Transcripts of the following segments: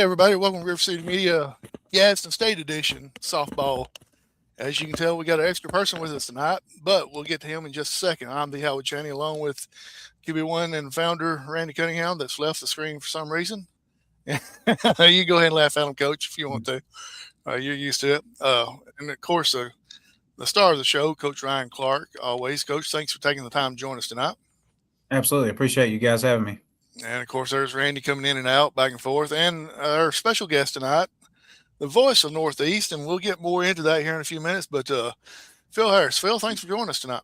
Everybody, welcome to RiverCity-Media Gadsden State Edition softball. As you can tell, we got an extra person with us tonight, but we'll get to him in just a second. I'm the Howard Chaney, along with QB1 and founder Randy Cunningham, that's left the screen for some reason. You go ahead and laugh at him, Coach, if you want to. You're used to it. And, of course, the star of the show, Coach Ryan Clark, always. Coach, thanks for taking the time to join us tonight. Absolutely. Appreciate you guys having me. And, of course, there's Randy coming in and out, back and forth. And our special guest tonight, the voice of Northeast, and we'll get more into that here in a few minutes. But Phil Harris. Phil, thanks for joining us tonight.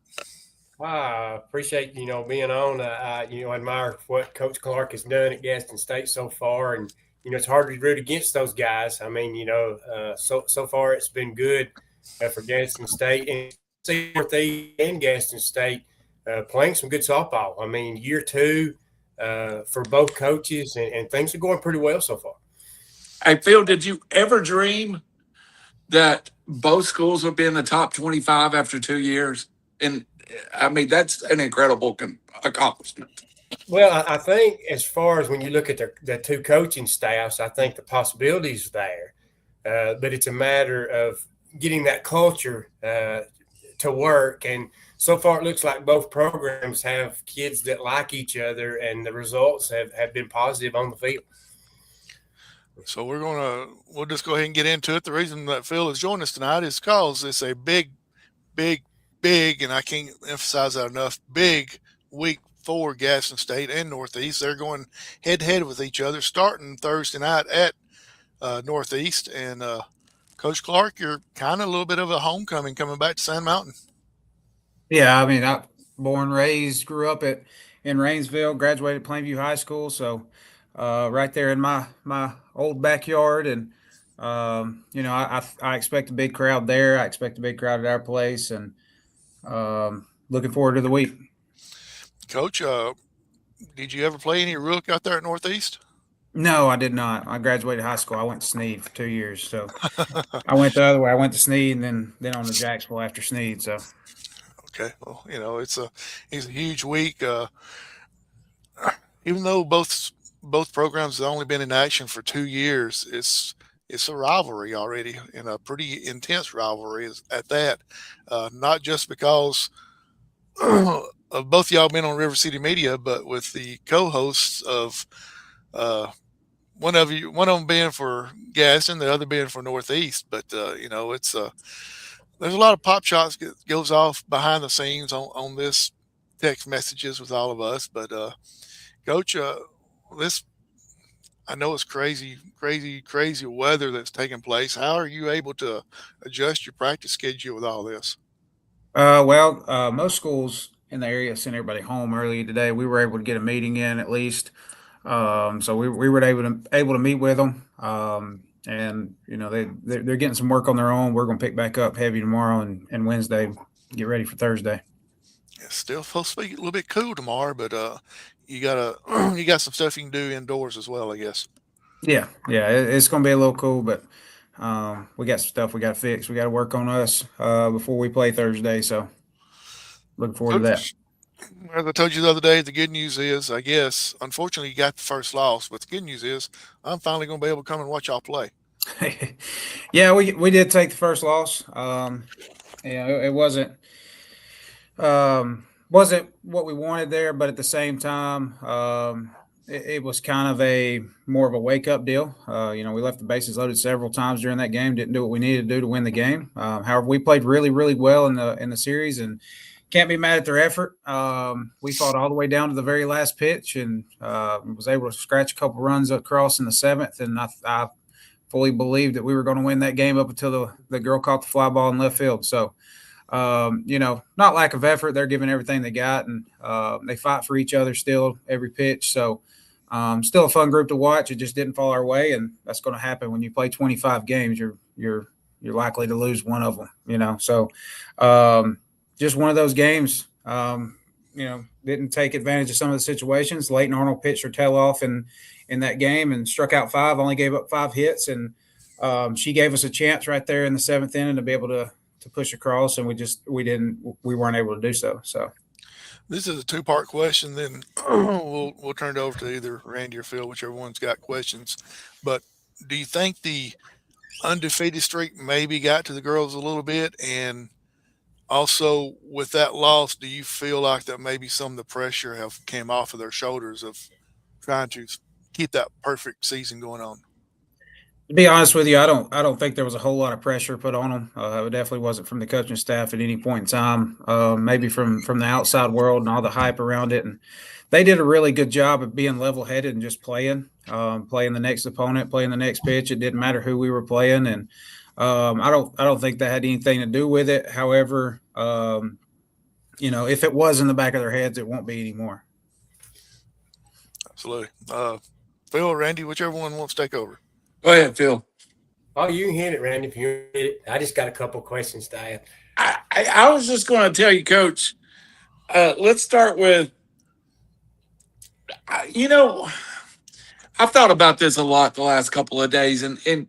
I appreciate, being on. I admire what Coach Clark has done at Gadsden State so far. And, it's hard to root against those guys. I mean, so far it's been good for Gadsden State. And Northeast and Gadsden State playing some good softball. I mean, year two for both coaches, and things are going pretty well so far. Hey, Phil, did you ever dream that both schools would be in the top 25 after 2 years? And, I mean, that's an incredible accomplishment. Well, I think as far as when you look at the two coaching staffs, I think the possibilities are there. But it's a matter of getting that culture to work. And so far, it looks like both programs have kids that like each other, and the results have been positive on the field. So we'll just go ahead and get into it. The reason that Phil has joined us tonight is because it's a big, and I can't emphasize that enough, big week for Gadsden State and Northeast. They're going head-to-head with each other starting Thursday night at Northeast. And Coach Clark, you're kind of a little bit of a homecoming coming back to Sand Mountain. Yeah, I mean, I born, raised, grew up in Rainsville, graduated Plainview High School, so right there in my old backyard. And I expect a big crowd there. I expect a big crowd at our place, and looking forward to the week. Coach, did you ever play any rook out there at Northeast? No, I did not. I graduated high school. I went to Sneed for 2 years, so I went the other way. I went to Sneed, and then on to Jacksonville after Sneed. So okay, well, it's a huge week. Even though both programs have only been in action for 2 years, it's a rivalry already, and a pretty intense rivalry at that. Not just because of both y'all being on River-City-Media, but with the co-hosts of one of them being for Gadsden, the other being for Northeast. But it's there's a lot of pop shots that goes off behind the scenes on this text messages with all of us. But Coach, this, I know it's crazy weather that's taking place. How are you able to adjust your practice schedule with all this? Most schools in the area sent everybody home early today. We were able to get a meeting in at least. So we were able to meet with them. And they're getting some work on their own. We're going to pick back up heavy tomorrow and Wednesday, get ready for Thursday. It's still supposed to be a little bit cool tomorrow, but you got some stuff you can do indoors as well, I guess. Yeah, it's going to be a little cool, but we got some stuff we got to fix. We got to work on us before we play Thursday. So looking forward to that. As I told you the other day, the good news is, I guess, unfortunately, you got the first loss, but the good news is I'm finally going to be able to come and watch y'all play. Yeah, we did take the first loss. It wasn't what we wanted there, but at the same time, it was kind of more of a wake-up deal. We left the bases loaded several times during that game, didn't do what we needed to do to win the game. However, we played really, really well in the series, and can't be mad at their effort. We fought all the way down to the very last pitch, and was able to scratch a couple runs across in the seventh. And I fully believed that we were going to win that game up until the girl caught the fly ball in left field. So, not lack of effort. They're giving everything they got, and they fight for each other still every pitch. So, still a fun group to watch. It just didn't fall our way, and that's going to happen when you play 25 games. You're likely to lose one of them. So. Just one of those games, didn't take advantage of some of the situations. Leighton Arnold pitched her tail off in that game and struck out 5, only gave up 5 hits. And she gave us a chance right there in the 7th inning to be able to push across, and we weren't able to do so. So this is a 2-part question. Then we'll turn it over to either Randy or Phil, whichever one's got questions. But do you think the undefeated streak maybe got to the girls a little bit? And also, with that loss, do you feel like that maybe some of the pressure have came off of their shoulders of trying to keep that perfect season going on? To be honest with you, I don't think there was a whole lot of pressure put on them. It definitely wasn't from the coaching staff at any point in time. Maybe from the outside world and all the hype around it. And they did a really good job of being level headed and just playing the next opponent, playing the next pitch. It didn't matter who we were playing, and I don't think that had anything to do with it. However, if it was in the back of their heads, it won't be anymore. Absolutely. Phil or Randy, whichever one wants to take over. Go ahead, Phil. Oh, you can hit it, Randy. If you hit it, I just got a couple questions to ask. I was just going to tell you, Coach. Let's start with, I've thought about this a lot the last couple of days, and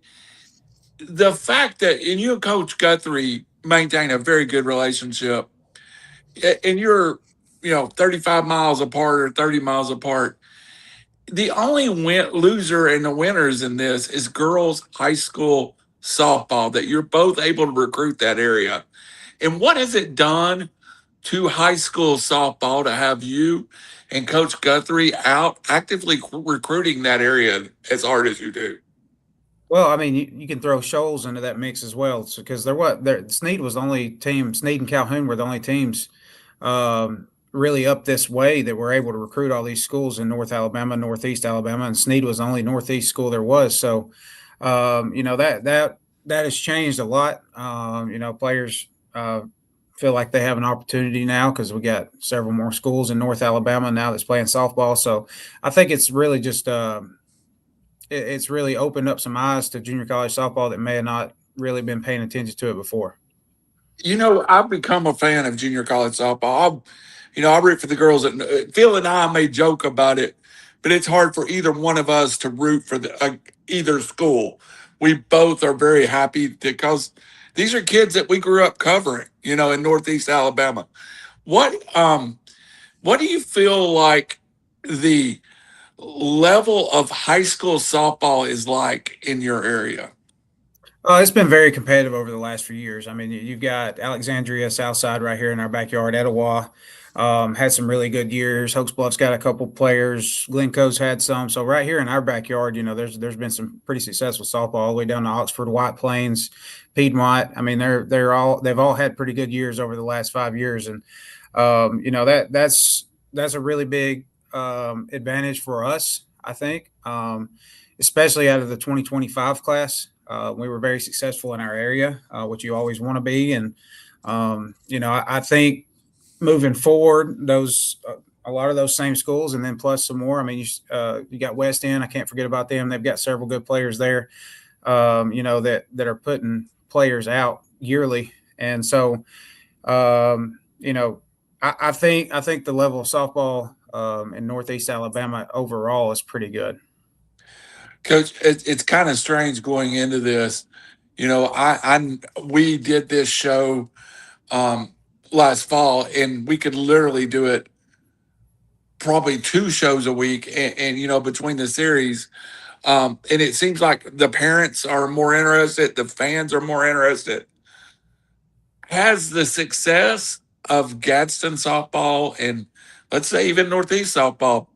the fact that you and Coach Guthrie maintain a very good relationship, and you're 35 miles apart or 30 miles apart. The only loser and the winners in this is girls high school softball, that you're both able to recruit that area. And what has it done to high school softball to have you and Coach Guthrie out actively recruiting that area as hard as you do? Well, I mean, you can throw Shoals into that mix as well, because Snead was the only team. Snead and Calhoun were the only teams really up this way that were able to recruit all these schools in North Alabama, Northeast Alabama, and Snead was the only Northeast school there was. So, that has changed a lot. Players feel like they have an opportunity now because we got several more schools in North Alabama now that's playing softball. So, I think it's really just it's really opened up some eyes to junior college softball that may have not really been paying attention to it before. I've become a fan of junior college softball. I root for the girls. Phil and I may joke about it, but it's hard for either one of us to root for either school. We both are very happy because these are kids that we grew up covering, in Northeast Alabama. What do you feel like the level of high school softball is like in your area? It's been very competitive over the last few years. I mean, you've got Alexandria, Southside right here in our backyard. Etowah had some really good years. Hokes Bluff's got a couple players. Glencoe's had some. So right here in our backyard, there's been some pretty successful softball all the way down to Oxford, White Plains, Piedmont. I mean, they've all had pretty good years over the last 5 years, and that's a really big advantage for us, I think, especially out of the 2025 class. We were very successful in our area, which you always want to be. And, I think moving forward, a lot of those same schools, and then plus some more. I mean, you got West End. I can't forget about them. They've got several good players there, that are putting players out yearly. And so, I think the level of softball in Northeast Alabama overall is pretty good. Coach, it's kind of strange going into this. We did this show last fall, and we could literally do it probably 2 shows a week, and between the series, and it seems like the parents are more interested, the fans are more interested. Has the success of Gadsden softball and let's say even Northeast softball,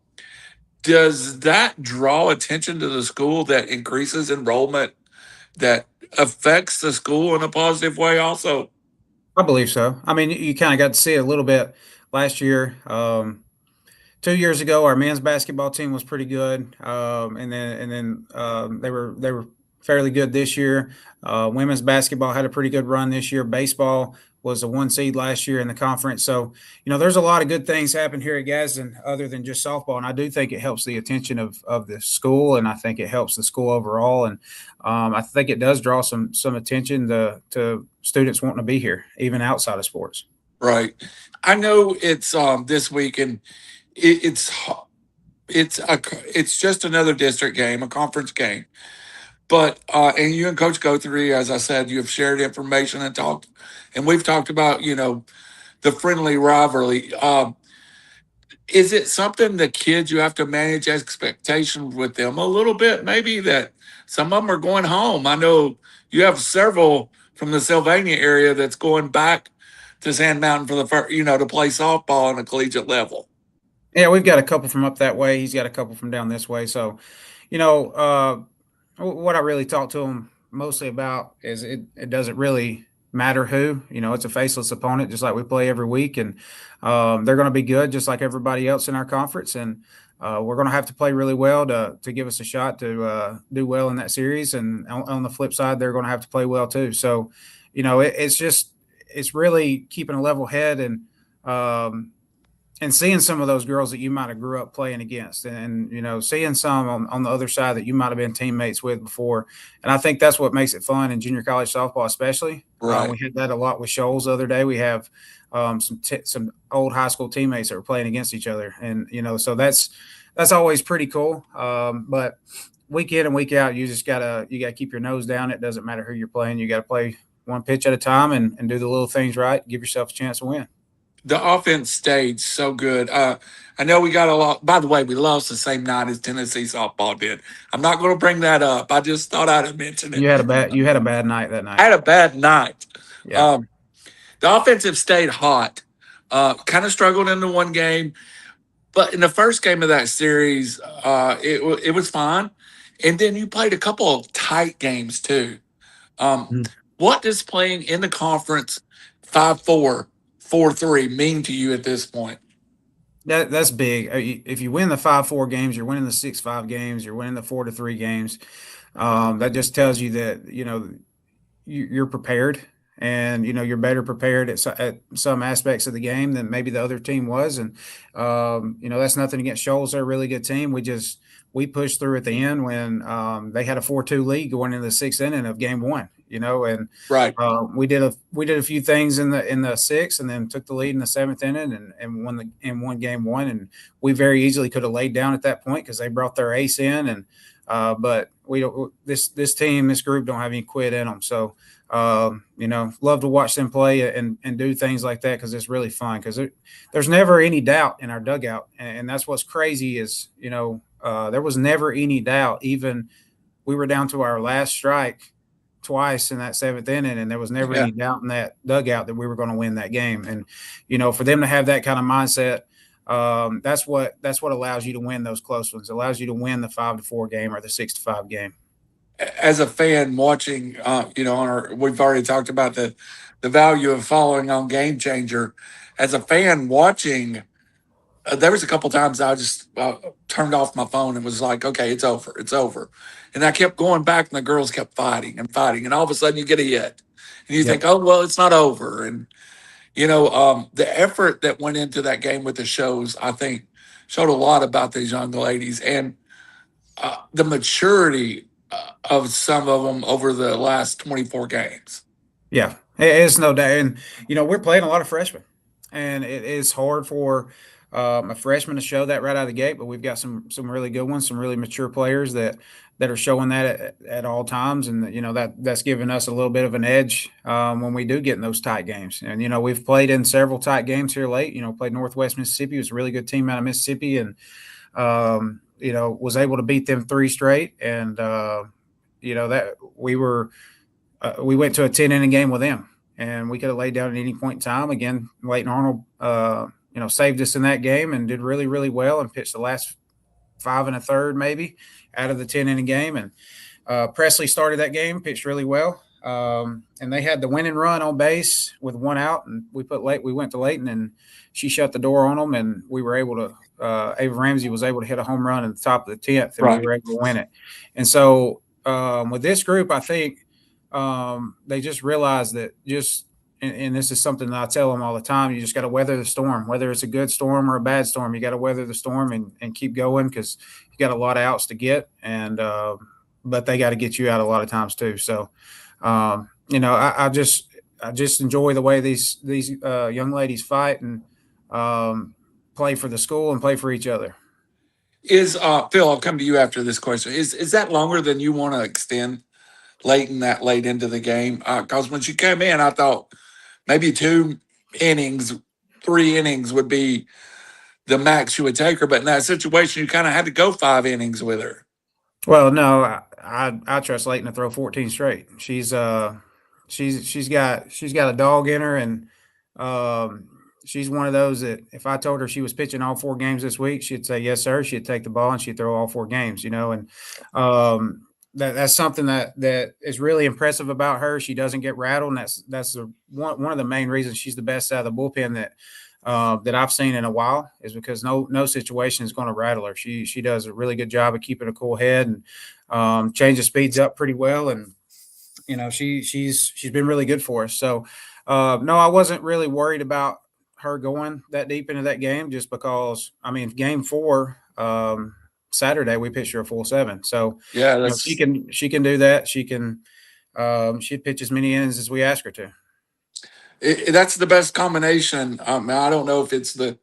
does that draw attention to the school that increases enrollment, that affects the school in a positive way also? I believe so. I mean, you kind of got to see it a little bit last year. 2 years ago, our men's basketball team was pretty good, and then they were fairly good this year. Women's basketball had a pretty good run this year. Baseball was a 1 seed last year in the conference. So, there's a lot of good things happen here at Gadsden other than just softball. And I do think it helps the attention of the school, and I think it helps the school overall. And I think it does draw some attention to students wanting to be here, even outside of sports. Right. I know it's this week, and it's just another district game, a conference game. But and you and Coach Guthrie, as I said, you have shared information and we've talked about the friendly rivalry. Is it something the kids, you have to manage expectations with them a little bit? Maybe that some of them are going home. I know you have several from the Sylvania area that's going back to Sand Mountain for the first, to play softball on a collegiate level. Yeah, we've got a couple from up that way. He's got a couple from down this way. So, what I really talk to him mostly about is it doesn't really matter who. It's a faceless opponent, just like we play every week, and they're going to be good, just like everybody else in our conference. And we're going to have to play really well to give us a shot to do well in that series. And on the flip side, they're going to have to play well too. So, it's really keeping a level head and seeing some of those girls that you might have grew up playing against, and seeing some on the other side that you might have been teammates with before. And I think that's what makes it fun in junior college softball, especially. Right. We had that a lot with Shoals the other day. We have some old high school teammates that were playing against each other, and so that's always pretty cool. But week in and week out, you gotta keep your nose down. It doesn't matter who you're playing. You got to play one pitch at a time and do the little things right. Give yourself a chance to win. The offense stayed so good. I know we got a lot. By the way, we lost the same night as Tennessee softball did. I'm not going to bring that up. I just thought I'd mention it. You had a bad night that night. I had a bad night. Yeah. The offensive stayed hot. Kind of struggled in the one game, but in the first game of that series, it was fine. And then you played a couple of tight games too. What does playing in the conference 5-4, 4-3 mean to you at this point? That's big. If you win the 5-4 games, you're winning the 6-5 games, you're winning the 4-3 games. That just tells you that you're prepared, and you're better prepared at some aspects of the game than maybe the other team was. And that's nothing against Shoals. They're a really good team. We pushed through at the end when they had a 4-2 lead going into the sixth inning of game one. And right. We did a few things in the sixth, and then took the lead in the seventh inning and won game one. And we very easily could have laid down at that point because they brought their ace in, and but we don't. This group don't have any quit in them. So love to watch them play and do things like that, because it's really fun. Because there's never any doubt in our dugout, and that's what's crazy is there was never any doubt. Even we were down to our last strike twice in that seventh inning, and there was never any doubt in that dugout that we were going to win that game. And for them to have that kind of mindset, that's what allows you to win those close ones. It allows you to win the 5-4 game or the 6-5 game. As a fan watching, we've already talked about the value of following on Game Changer. As a fan watching, there was a couple times I just turned off my phone and was like, okay, it's over. And I kept going back, and the girls kept fighting, and all of a sudden you get a hit. And you think, oh, well, it's not over. And, the effort that went into that game with the shows, I think, showed a lot about these young ladies, and the maturity of some of them over the last 24 games. Yeah, it's no doubt. And, we're playing a lot of freshmen, and it is hard for a freshman to show that right out of the gate, but we've got some really good ones, some really mature players that are showing that at all times. And, that's given us a little bit of an edge when we do get in those tight games. And, we've played in several tight games here late, played Northwest Mississippi. It was a really good team out of Mississippi, and, was able to beat them 3 straight. And, that we went to a 10-inning game with them, and we could have laid down at any point in time. Again, Leighton Arnold, saved us in that game and did really, really well, and pitched the last 5 1/3 maybe out of the 10-inning game. And Presley started that game, pitched really well. And they had the winning run on base with 1 out, and we went to Leighton, and she shut the door on them, and we were able to Ava Ramsey was able to hit a home run at the top of the 10th, and we were able to win it. And so with this group, I think they just realized that and this is something that I tell them all the time, you just got to weather the storm, whether it's a good storm or a bad storm. You got to weather the storm and keep going, because you got a lot of outs to get, and but they got to get you out a lot of times too. So, I just enjoy the way these young ladies fight and play for the school and play for each other. Is Phil, I'll come to you after this question. Is that longer than you want to extend Leighton that late into the game? Because when she came in, I thought maybe 2 innings, 3 innings would be the max you would take her. But in that situation, you kind of had to go 5 innings with her. Well, no, I trust Leighton to throw 14 straight. She's got a dog in her, and um, she's one of those that if I told her she was pitching all 4 games this week, she'd say yes, sir. She'd take the ball and she'd throw all 4 games. And that's something that is really impressive about her. She doesn't get rattled, and that's one of the main reasons she's the best out of the bullpen that I've seen in a while, is because no situation is going to rattle her. She does a really good job of keeping a cool head, and changes speeds up pretty well, and she's been really good for us. So no, I wasn't really worried about her going that deep into that game, just because game 4 Saturday we pitched her a full 7, so Yeah, she can do that. She'd pitch as many innings as we ask her to. that's the best combination. I don't know if it's the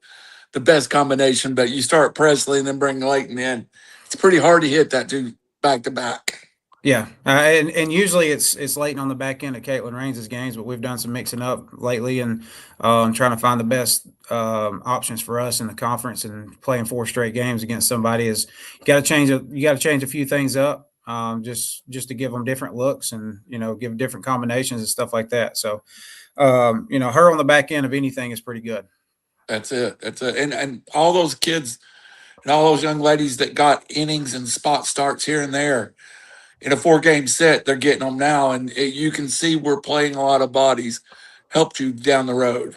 best combination, but you start Presley and then bring Leighton in. It's pretty hard to hit that two back to back. Yeah, and usually it's Leighton on the back end of Caitlin Rains' games, but we've done some mixing up lately, and trying to find the best options for us in the conference. And playing 4 straight games against somebody is you got to change a few things up, just to give them different looks, and give different combinations and stuff like that. So her on the back end of anything is pretty good. That's it. And all those kids and all those young ladies that got innings and spot starts here and there in a 4-game set, they're getting them now, and you can see we're playing a lot of bodies. Helped you down the road.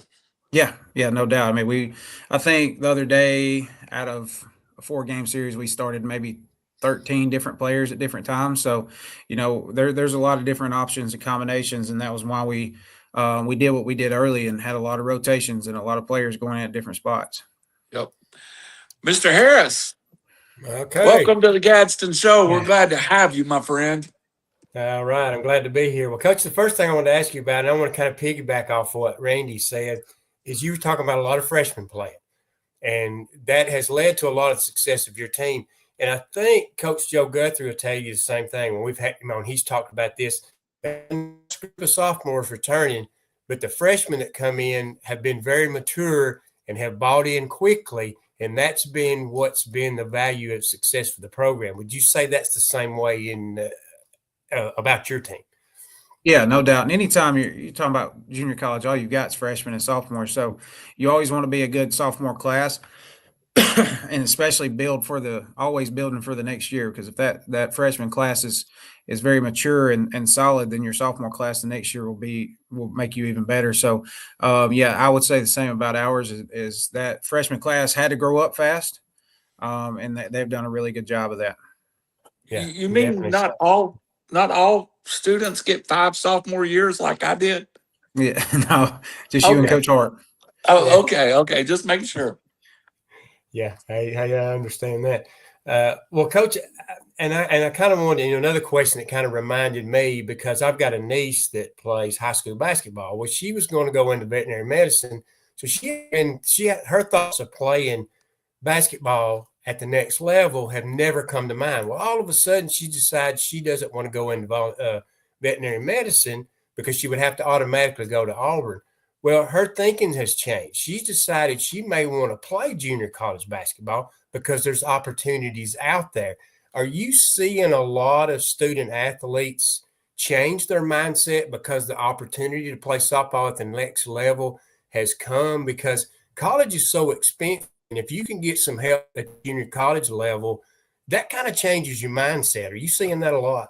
Yeah, no doubt. I think the other day, out of a 4-game series, we started maybe 13 different players at different times. So, there's a lot of different options and combinations, and that was why we did what we did early and had a lot of rotations and a lot of players going in at different spots. Yep. Mr. Harris, Okay. welcome to the Gadsden Show. We're glad to have you, my friend. All right. I'm glad to be here. Well, Coach, the first thing I wanted to ask you about, and I want to kind of piggyback off what Randy said, is you were talking about a lot of freshmen playing, and that has led to a lot of success of your team. And I think Coach Joe Guthrie will tell you the same thing. When we've had him on, he's talked about this. A group of sophomores returning, but the freshmen that come in have been very mature and have bought in quickly, and that's been what's been the value of success for the program. Would you say that's the same way in about your team? Yeah, no doubt. And anytime you're talking about junior college, all you've got is freshmen and sophomores. So you always want to be a good sophomore class, and especially always building for the next year. Because if that freshman class is very mature and solid, then your sophomore class the next year will make you even better. So I would say the same about ours, is that freshman class had to grow up fast, and they've done a really good job of that. Yeah, you mean not all students get 5 sophomore years like I did? Yeah, no, just you and Coach Hart. Oh, okay. Just making sure. Yeah, I understand that. Well, Coach, and I kind of wanted, another question that kind of reminded me, because I've got a niece that plays high school basketball. Well, she was going to go into veterinary medicine, so she had her thoughts of playing basketball at the next level have never come to mind. Well, all of a sudden she decides she doesn't want to go into veterinary medicine, because she would have to automatically go to Auburn. Well, her thinking has changed. She's decided she may want to play junior college basketball because there's opportunities out there. Are you seeing a lot of student athletes change their mindset because the opportunity to play softball at the next level has come? Because college is so expensive, and if you can get some help at the junior college level, that kind of changes your mindset. Are you seeing that a lot?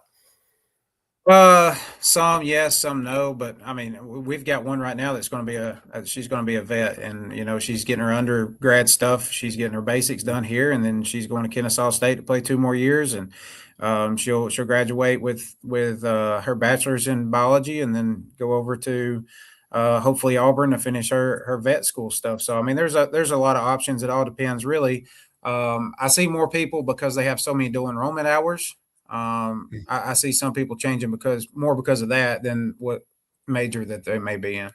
Some yes, some no, but we've got one right now that's going to be she's going to be a vet, and she's getting her undergrad stuff. She's getting her basics done here, and then she's going to Kennesaw State to play 2 more years, and she'll graduate with her bachelor's in biology, and then go over to hopefully Auburn to finish her vet school stuff. So there's a lot of options. It all depends really. I see more people because they have so many dual enrollment hours. I see some people changing because of that than what major that they may be in.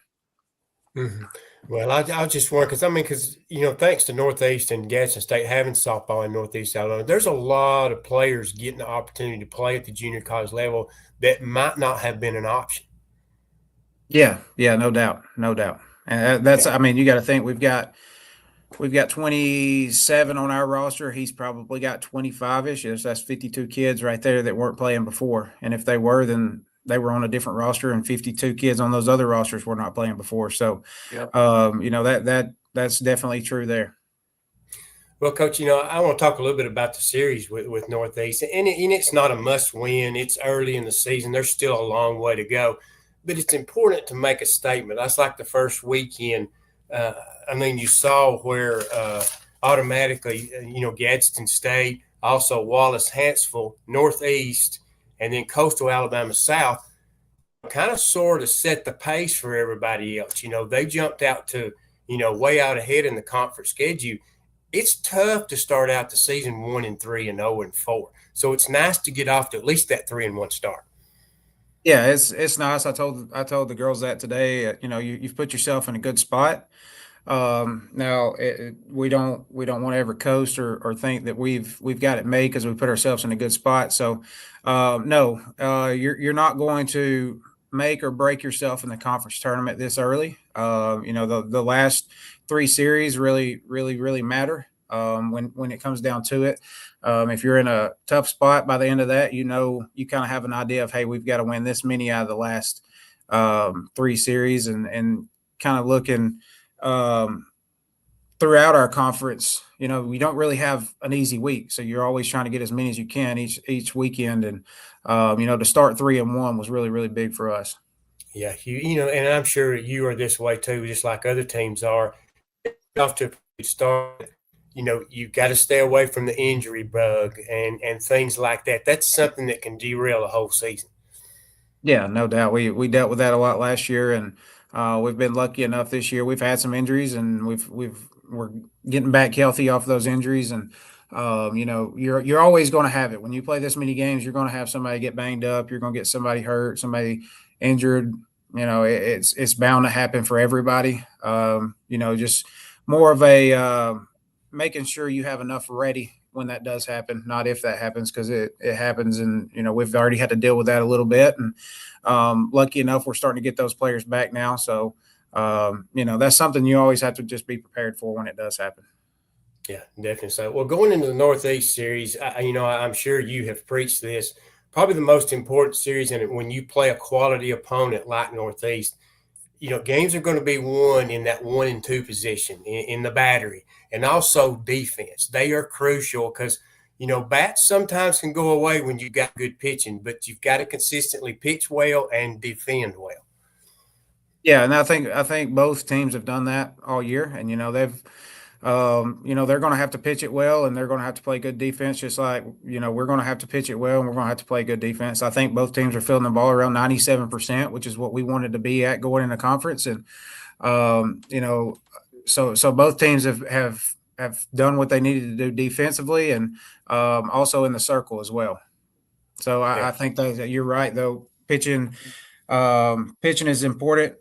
Mm-hmm. Well, I just wonder, because thanks to Northeast and Gadsden State having softball in Northeast Alabama, there's a lot of players getting the opportunity to play at the junior college level that might not have been an option. Yeah, no doubt. And that's, you got to think we've got We've got 27 on our roster. He's probably got 25-ish. That's 52 kids right there that weren't playing before. And if they were, then they were on a different roster, and 52 kids on those other rosters were not playing before. So, Yep. That's definitely true there. Well, Coach, I want to talk a little bit about the series with Northeast, and it's not a must-win. It's early in the season. There's still a long way to go, but it's important to make a statement. That's like the first weekend. You saw where automatically, Gadsden State, also Wallace, Hanceville, Northeast, and then Coastal Alabama South kind of sort of set the pace for everybody else. They jumped out to, way out ahead in the conference schedule. It's tough to start out the season 1-3 and 0-4. So it's nice to get off to at least that 3-1 start. Yeah, it's nice. I told the girls that today. You've put yourself in a good spot. Now we don't want to ever coast or think that we've got it made because we put ourselves in a good spot. So no, you're not going to make or break yourself in the conference tournament this early. The last 3 series really matter when it comes down to it. If you're in a tough spot by the end of that, you kind of have an idea of, hey, we've got to win this many out of the last 3 series, and kind of looking throughout our conference. We don't really have an easy week, so you're always trying to get as many as you can each weekend. And to start 3-1 was really big for us. Yeah, and I'm sure you are this way too, just like other teams are. Off to a good start. You've got to stay away from the injury bug and things like that. That's something that can derail a whole season. Yeah, no doubt. We dealt with that a lot last year, and we've been lucky enough this year. We've had some injuries, and we're getting back healthy off those injuries. And you're always going to have it when you play this many games. You're going to have somebody get banged up. You're going to get somebody hurt, somebody injured. It's bound to happen for everybody. Just more of a making sure you have enough ready when that does happen, not if that happens, because it happens. And, we've already had to deal with that a little bit. And lucky enough, we're starting to get those players back now. So, that's something you always have to just be prepared for when it does happen. Yeah, definitely. So, well, going into the Northeast series, I'm sure you have preached this, probably the most important series in it when you play a quality opponent like Northeast. Games are going to be won in that 1 and 2 position in the battery, and also defense. They are crucial because, bats sometimes can go away when you got good pitching, but you've got to consistently pitch well and defend well. Yeah, and I think both teams have done that all year, and they've. They're going to have to pitch it well, and they're going to have to play good defense, just like, we're going to have to pitch it well, and we're going to have to play good defense. I think both teams are filling the ball around 97%, which is what we wanted to be at going into conference. And, so both teams have done what they needed to do defensively, and also in the circle as well. So I think that you're right, though. Pitching is important.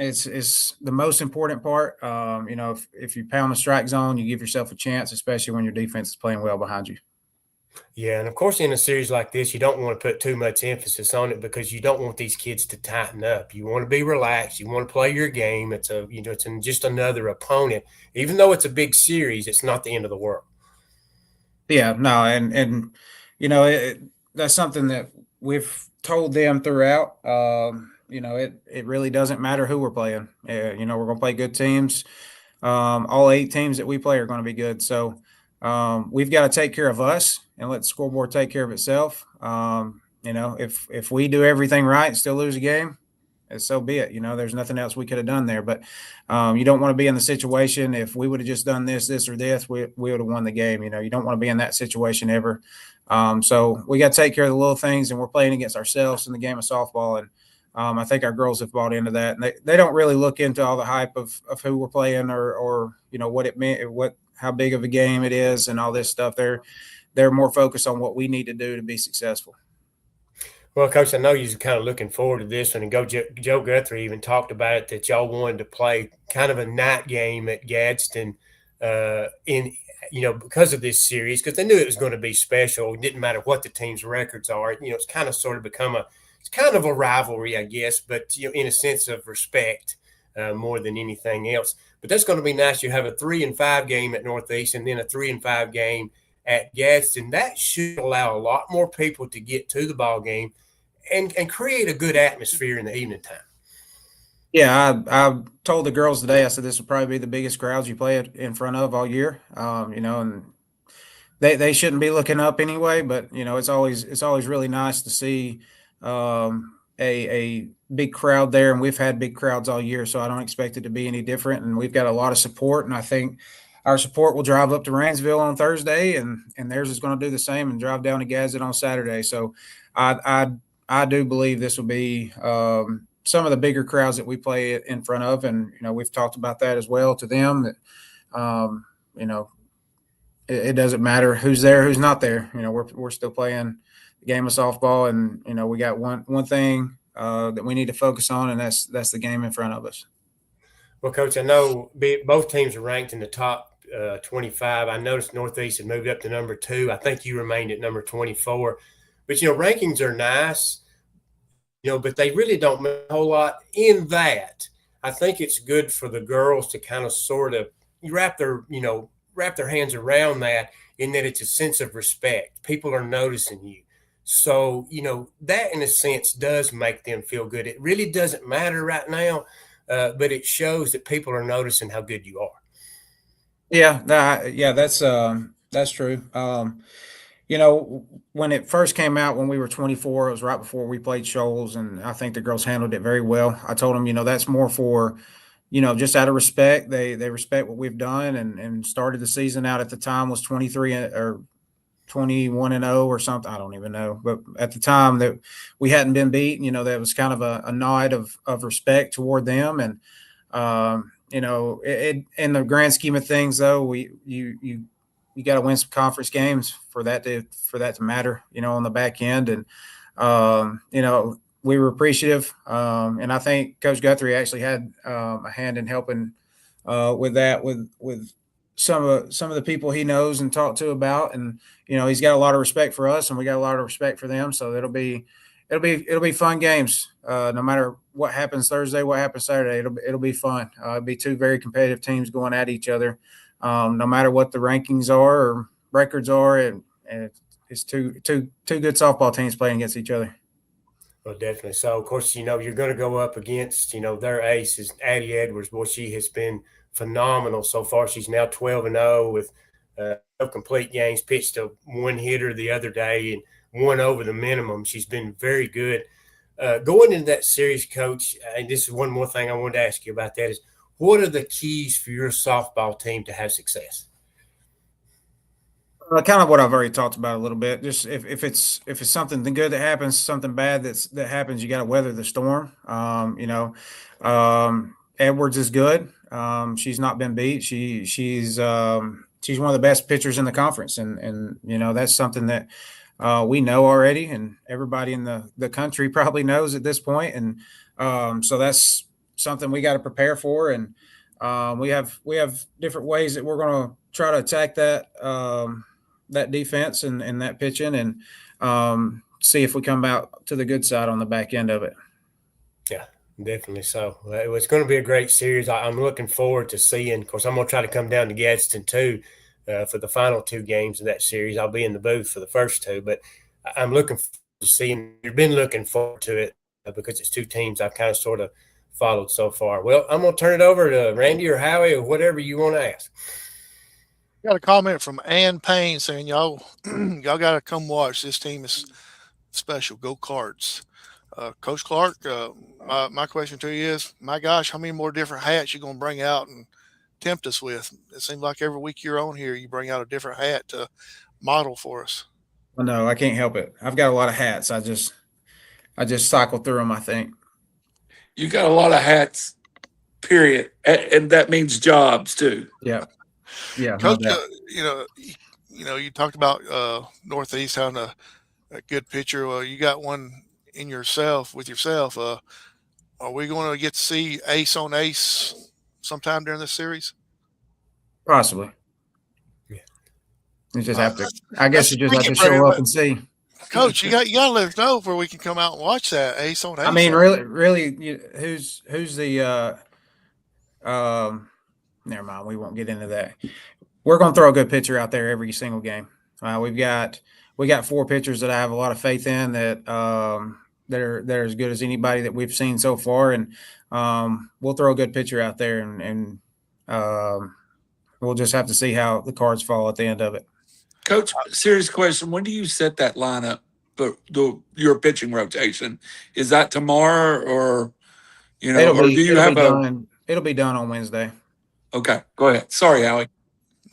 It's the most important part. If you pound the strike zone, you give yourself a chance, especially when your defense is playing well behind you. Yeah, and of course, in a series like this, you don't want to put too much emphasis on it because you don't want these kids to tighten up. You want to be relaxed. You want to play your game. It's just another opponent. Even though it's a big series, it's not the end of the world. Yeah, no, and that's something that we've told them throughout. It really doesn't matter who we're playing. We're going to play good teams. All 8 teams that we play are going to be good. So we've got to take care of us and let the scoreboard take care of itself. If we do everything right and still lose a game, so be it. There's nothing else we could have done there. But you don't want to be in the situation. If we would have just done this or this, we would have won the game. You don't want to be in that situation ever. So we got to take care of the little things, and we're playing against ourselves in the game of softball. And I think our girls have bought into that, and they don't really look into all the hype of who we're playing or what it meant, how big of a game it is, and all this stuff. They're more focused on what we need to do to be successful. Well, Coach, I know you're kind of looking forward to this one, and Joe Guthrie even talked about it, that y'all wanted to play kind of a night game at Gadsden because of this series, because they knew it was going to be special. It didn't matter what the team's records are. It's kind of sort of become it's kind of a rivalry, I guess, but in a sense of respect more than anything else. But that's going to be nice. You have a 3-5 game at Northeast and then a 3-5 game at Gadsden. That should allow a lot more people to get to the ball game and create a good atmosphere in the evening time. Yeah, I told the girls today, I said this will probably be the biggest crowds you play in front of all year. And they shouldn't be looking up anyway, but it's always really nice to see a big crowd there, and we've had big crowds all year, so I don't expect it to be any different. And we've got a lot of support, and I think our support will drive up to Rainsville on Thursday, and theirs is going to do the same and drive down to Gadsden on Saturday. So I do believe this will be some of the bigger crowds that we play in front of, and we've talked about that as well to them. That it doesn't matter who's there, who's not there. We're still playing the game of softball, and we got one thing that we need to focus on, and that's the game in front of us. Well, Coach, I know both teams are ranked in the top 25. I noticed Northeast had moved up to number 2. I think you remained at number 24. But rankings are nice, but they really don't mean a whole lot in that. I think it's good for the girls to kind of sort of wrap their hands around that, in that it's a sense of respect. People are noticing you. So, that in a sense does make them feel good. It really doesn't matter right now, but it shows that people are noticing how good you are. Yeah, that's true. When it first came out, when we were 24, it was right before we played Shoals, and I think the girls handled it very well. I told them, that's more for just out of respect. They respect what we've done, and started the season out at the time was 23 or 21-0 or something. I don't even know. But at the time that we hadn't been beat, that was kind of a nod of respect toward them. And, it in the grand scheme of things, though, you got to win some conference games for that to matter, on the back end. And, we were appreciative. And I think Coach Guthrie actually had a hand in helping with that, with some of the people he knows and talked to about. And, he's got a lot of respect for us, and we got a lot of respect for them. So it'll be fun games. No matter what happens Thursday, what happens Saturday, it'll be fun. It'll be 2 very competitive teams going at each other. No matter what the rankings are or records are, and it's two good softball teams playing against each other. Well, definitely. So, of course, you're going to go up against, their ace is Addie Edwards. Boy, she has been phenomenal so far. She's now 12-0 with no complete games, pitched a 1 hitter the other day and 1 over the minimum. She's been very good. Going into that series, Coach, and this is one more thing I wanted to ask you about that, is what are the keys for your softball team to have success? Kind of what I've already talked about a little bit. Just if it's something good that happens, something bad that happens, you got to weather the storm. Edwards is good. She's not been beat. She's one of the best pitchers in the conference, and that's something that we know already, and everybody in the country probably knows at this point. And so that's something we got to prepare for. And we have different ways that we're going to try to attack that defense and that pitching, and see if we come out to the good side on the back end of it. Yeah, definitely so. It's going to be a great series. I'm looking forward to seeing. Of course, I'm going to try to come down to Gadsden too for the final 2 games of that series. I'll be in the booth for the first 2, but I'm looking forward to seeing. You've been looking forward to it because it's 2 teams I've kind of sort of followed so far. Well, I'm going to turn it over to Randy or Howie or whatever you want to ask. Got a comment from Ann Payne saying, y'all got to come watch. This team is special. Go Cards. Coach Clark, my question to you is, my gosh, how many more different hats you going to bring out and tempt us with? It seems like every week you're on here, you bring out a different hat to model for us. Well, no, I can't help it. I've got a lot of hats. I just cycle through them, I think. You got a lot of hats, period. And that means jobs too. Yeah. Yeah. Coach, you talked about Northeast having a good pitcher. Well, you got one with yourself. Are we going to get to see ace on ace sometime during this series? Possibly. Yeah. You just have to. I guess you just have to show up and see. Coach, you got to let us know where we can come out and watch that ace on ace. I mean, really, who's the never mind. We won't get into that. We're going to throw a good pitcher out there every single game. We got 4 pitchers that I have a lot of faith in that they're as good as anybody that we've seen so far, and we'll throw a good pitcher out there, and we'll just have to see how the cards fall at the end of it. Coach, serious question. When do you set that lineup? But your pitching rotation, is that tomorrow, or or do you have It'll be done on Wednesday. Okay, go ahead. Sorry, Howie.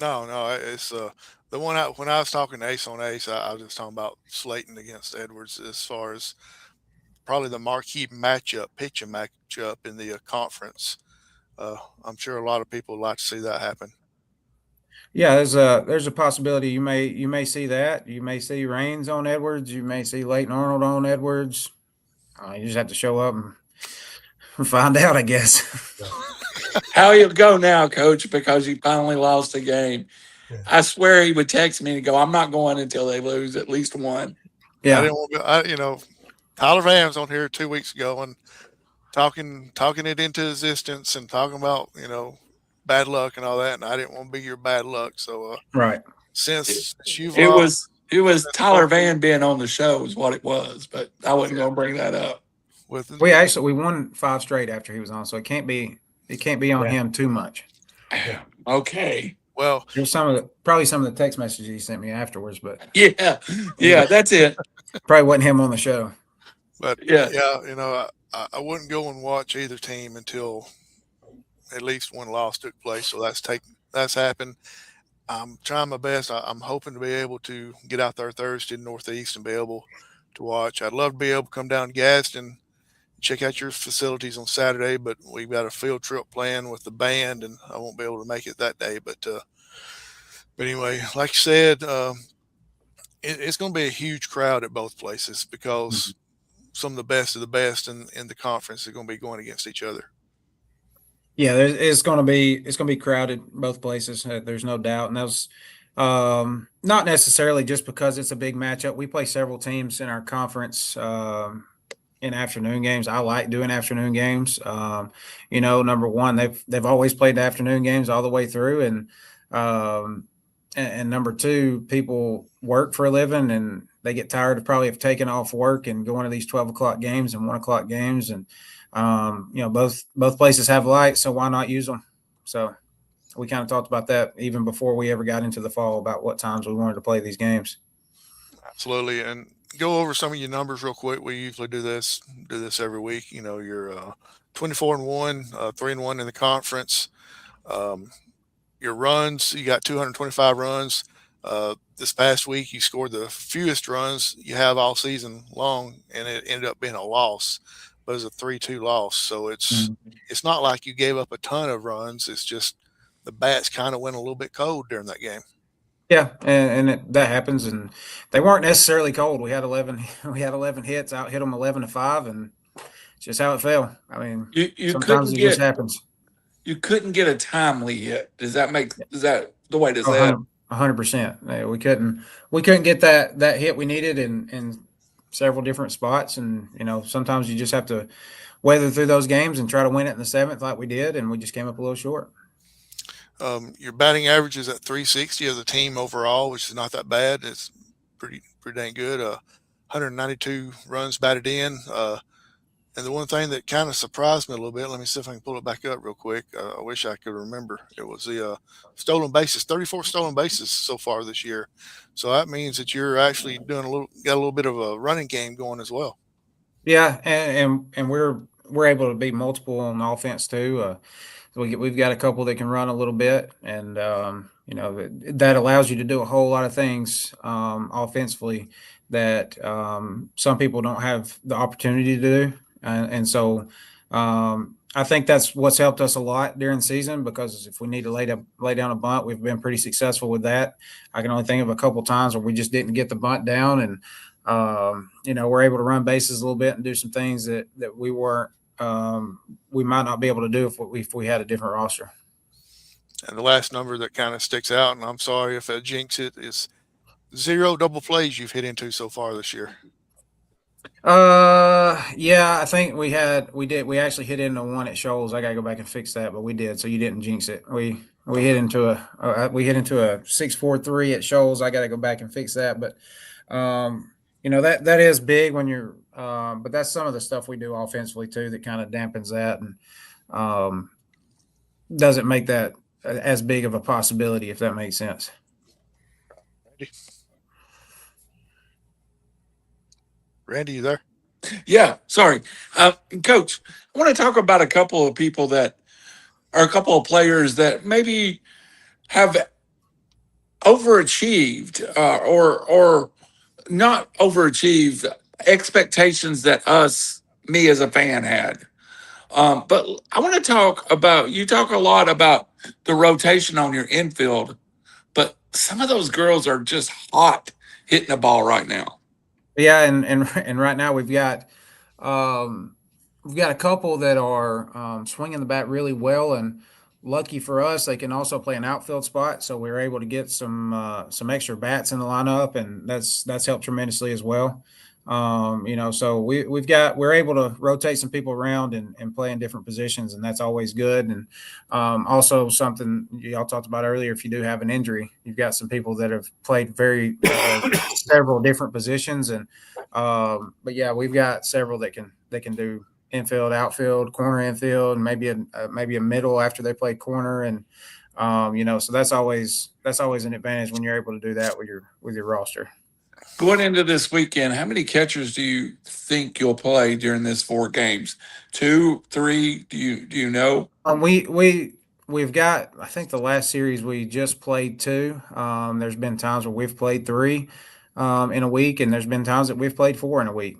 No, it's the one when I was talking ace on ace, I was just talking about Slayton against Edwards as far as probably the marquee pitching matchup in the conference. I'm sure a lot of people would like to see that happen. Yeah, there's a possibility you may see that. You may see Raines on Edwards. You may see Leighton Arnold on Edwards. You just have to show up and find out, I guess. How you'll go now, Coach, because you finally lost a game. Yeah. I swear he would text me and go, "I'm not going until they lose at least one." Yeah, I didn't want to, Tyler Vans on here 2 weeks ago and talking it into existence and talking about bad luck and all that, and I didn't want to be your bad luck. So right, since you've lost, it was Tyler Van being on the show is what it was, but I wasn't going to bring that up. We won 5 straight after he was on, so it can't be on him too much. Okay. Well, there's probably some of the text messages he sent me afterwards, but yeah, that's it. Probably wasn't him on the show. But I wouldn't go and watch either team until at least one loss took place. So that's happened. I'm trying my best. I'm hoping to be able to get out there Thursday in Northeast and be able to watch. I'd love to be able to come down to Gadsden, check out your facilities on Saturday, but we've got a field trip planned with the band, and I won't be able to make it that day. But anyway, like you said, it's going to be a huge crowd at both places because some of the best in the conference are going to be going against each other. Yeah, it's going to be crowded both places. There's no doubt, and that's not necessarily just because it's a big matchup. We play several teams in our conference in afternoon games. I like doing afternoon games. Number one, they've always played the afternoon games all the way through, and number two, people work for a living and they get tired of probably of taking off work and going to these 12 o'clock games and 1 o'clock games, and both places have lights, so why not use them? So we kind of talked about that even before we ever got into the fall about what times we wanted to play these games. Absolutely. And go over some of your numbers real quick. We usually do this every week. You're 24-1, 3-1 in the conference. Your runs, you got 225 runs. This past week, you scored the fewest runs you have all season long, and it ended up being a loss. But it was a 3-2 loss. So it's not like you gave up a ton of runs. It's just the bats kind of went a little bit cold during that game. Yeah, and that happens, and they weren't necessarily cold. We had 11 hits, out hit them 11-5, and it's just how it fell. I mean, sometimes it just happens. You couldn't get a timely hit. Is that the way to say it? 100%. We couldn't get that hit we needed in several different spots, and sometimes you just have to weather through those games and try to win it in the 7th like we did, and we just came up a little short. Your batting average is at 360 as a team overall, which is not that bad. It's pretty dang good. 192 runs batted in. And the one thing that kind of surprised me a little bit, let me see if I can pull it back up real quick. I wish I could remember. It was the stolen bases, 34 stolen bases so far this year. So that means that you're actually got a little bit of a running game going as well. Yeah, and we're able to be multiple on offense too. We've got a couple that can run a little bit, and that allows you to do a whole lot of things offensively that some people don't have the opportunity to do. And so I think that's what's helped us a lot during the season, because if we need to lay down a bunt, we've been pretty successful with that. I can only think of a couple times where we just didn't get the bunt down, and we're able to run bases a little bit and do some things that we weren't. We might not be able to do if we had a different roster. And the last number that kind of sticks out, and I'm sorry if I jinx it, is 0 double plays you've hit into so far this year. Yeah, I think we actually hit into one at Shoals. I gotta go back and fix that, but we did. So you didn't jinx it. We hit into a 6-4-3 at Shoals. I gotta go back and fix that, but that is big when you're. But that's some of the stuff we do offensively too that kind of dampens that and um, doesn't make that as big of a possibility, if that makes sense. Randy, you there? Yeah, sorry. Coach, I want to talk about a couple of people that are a couple of players that maybe have overachieved or not overachieved expectations that me as a fan had. But I want to talk about, you talk a lot about the rotation on your infield, but some of those girls are just hot hitting the ball right now. Yeah, and right now we've got a couple that are swinging the bat really well, and lucky for us, they can also play an outfield spot. So we were able to get some extra bats in the lineup, and that's helped tremendously as well. So we're able to rotate some people around and play in different positions, and that's always good. And also something y'all talked about earlier, if you do have an injury, you've got some people that have played very several different positions, and but yeah, we've got several that can do infield, outfield, corner, infield, and maybe a middle after they play corner, and so that's always an advantage when you're able to do that with your roster. Going into this weekend, how many catchers do you think you'll play during this 4 games? 2, 3? Do you know? We've got, I think the last series we just played 2. There's been times where we've played 3 in a week, and there's been times that we've played 4 in a week.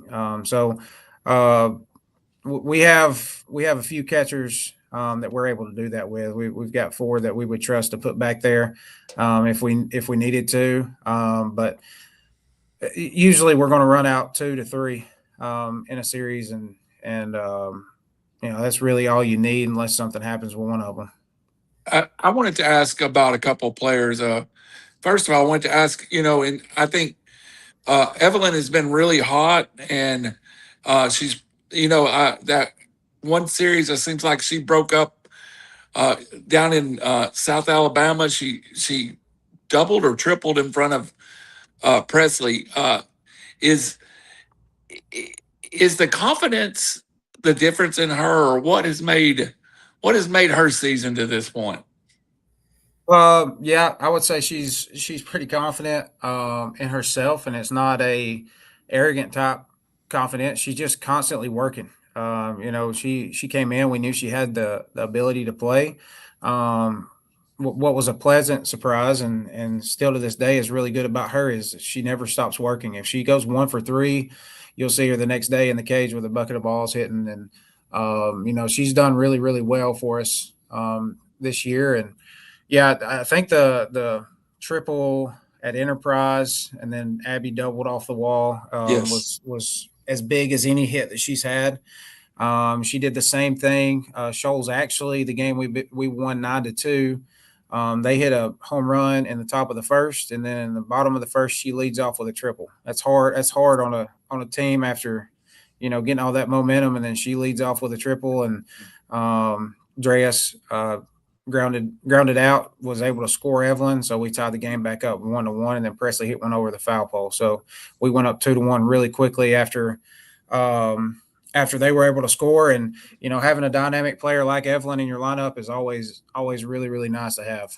We have a few catchers that we're able to do that with. We've got 4 that we would trust to put back there if we needed to. But usually we're going to run out 2 to 3 in a series, and that's really all you need unless something happens with one of them. I wanted to ask about a couple of players. First of all, I wanted to ask, and I think Evelyn has been really hot, and she's, that one series, it seems like she broke up down in South Alabama. She doubled or tripled in front of Presley. Is the confidence the difference in her, or what has made her season to this point? Yeah, I would say she's pretty confident in herself, and it's not a arrogant type confidence. She's just constantly working. She came in. We knew she had the ability to play. What was a pleasant surprise, and still to this day is really good about her, is she never stops working. If she goes 1 for 3, you'll see her the next day in the cage with a bucket of balls hitting, and she's done really, really well for us this year. And yeah, I think the triple at Enterprise, and then Abby doubled off the wall Yes. was as big as any hit that she's had. She did the same thing. Shoals, actually, the game we won 9-2. They hit a home run in the top of the first, and then in the bottom of the first, she leads off with a triple. That's hard. That's hard on a team after getting all that momentum, and then she leads off with a triple, and Dreas grounded out, was able to score Evelyn, so we tied the game back up 1-1, and then Presley hit one over the foul pole, so we went up 2-1 really quickly after they were able to score. And having a dynamic player like Evelyn in your lineup is always really, really nice to have.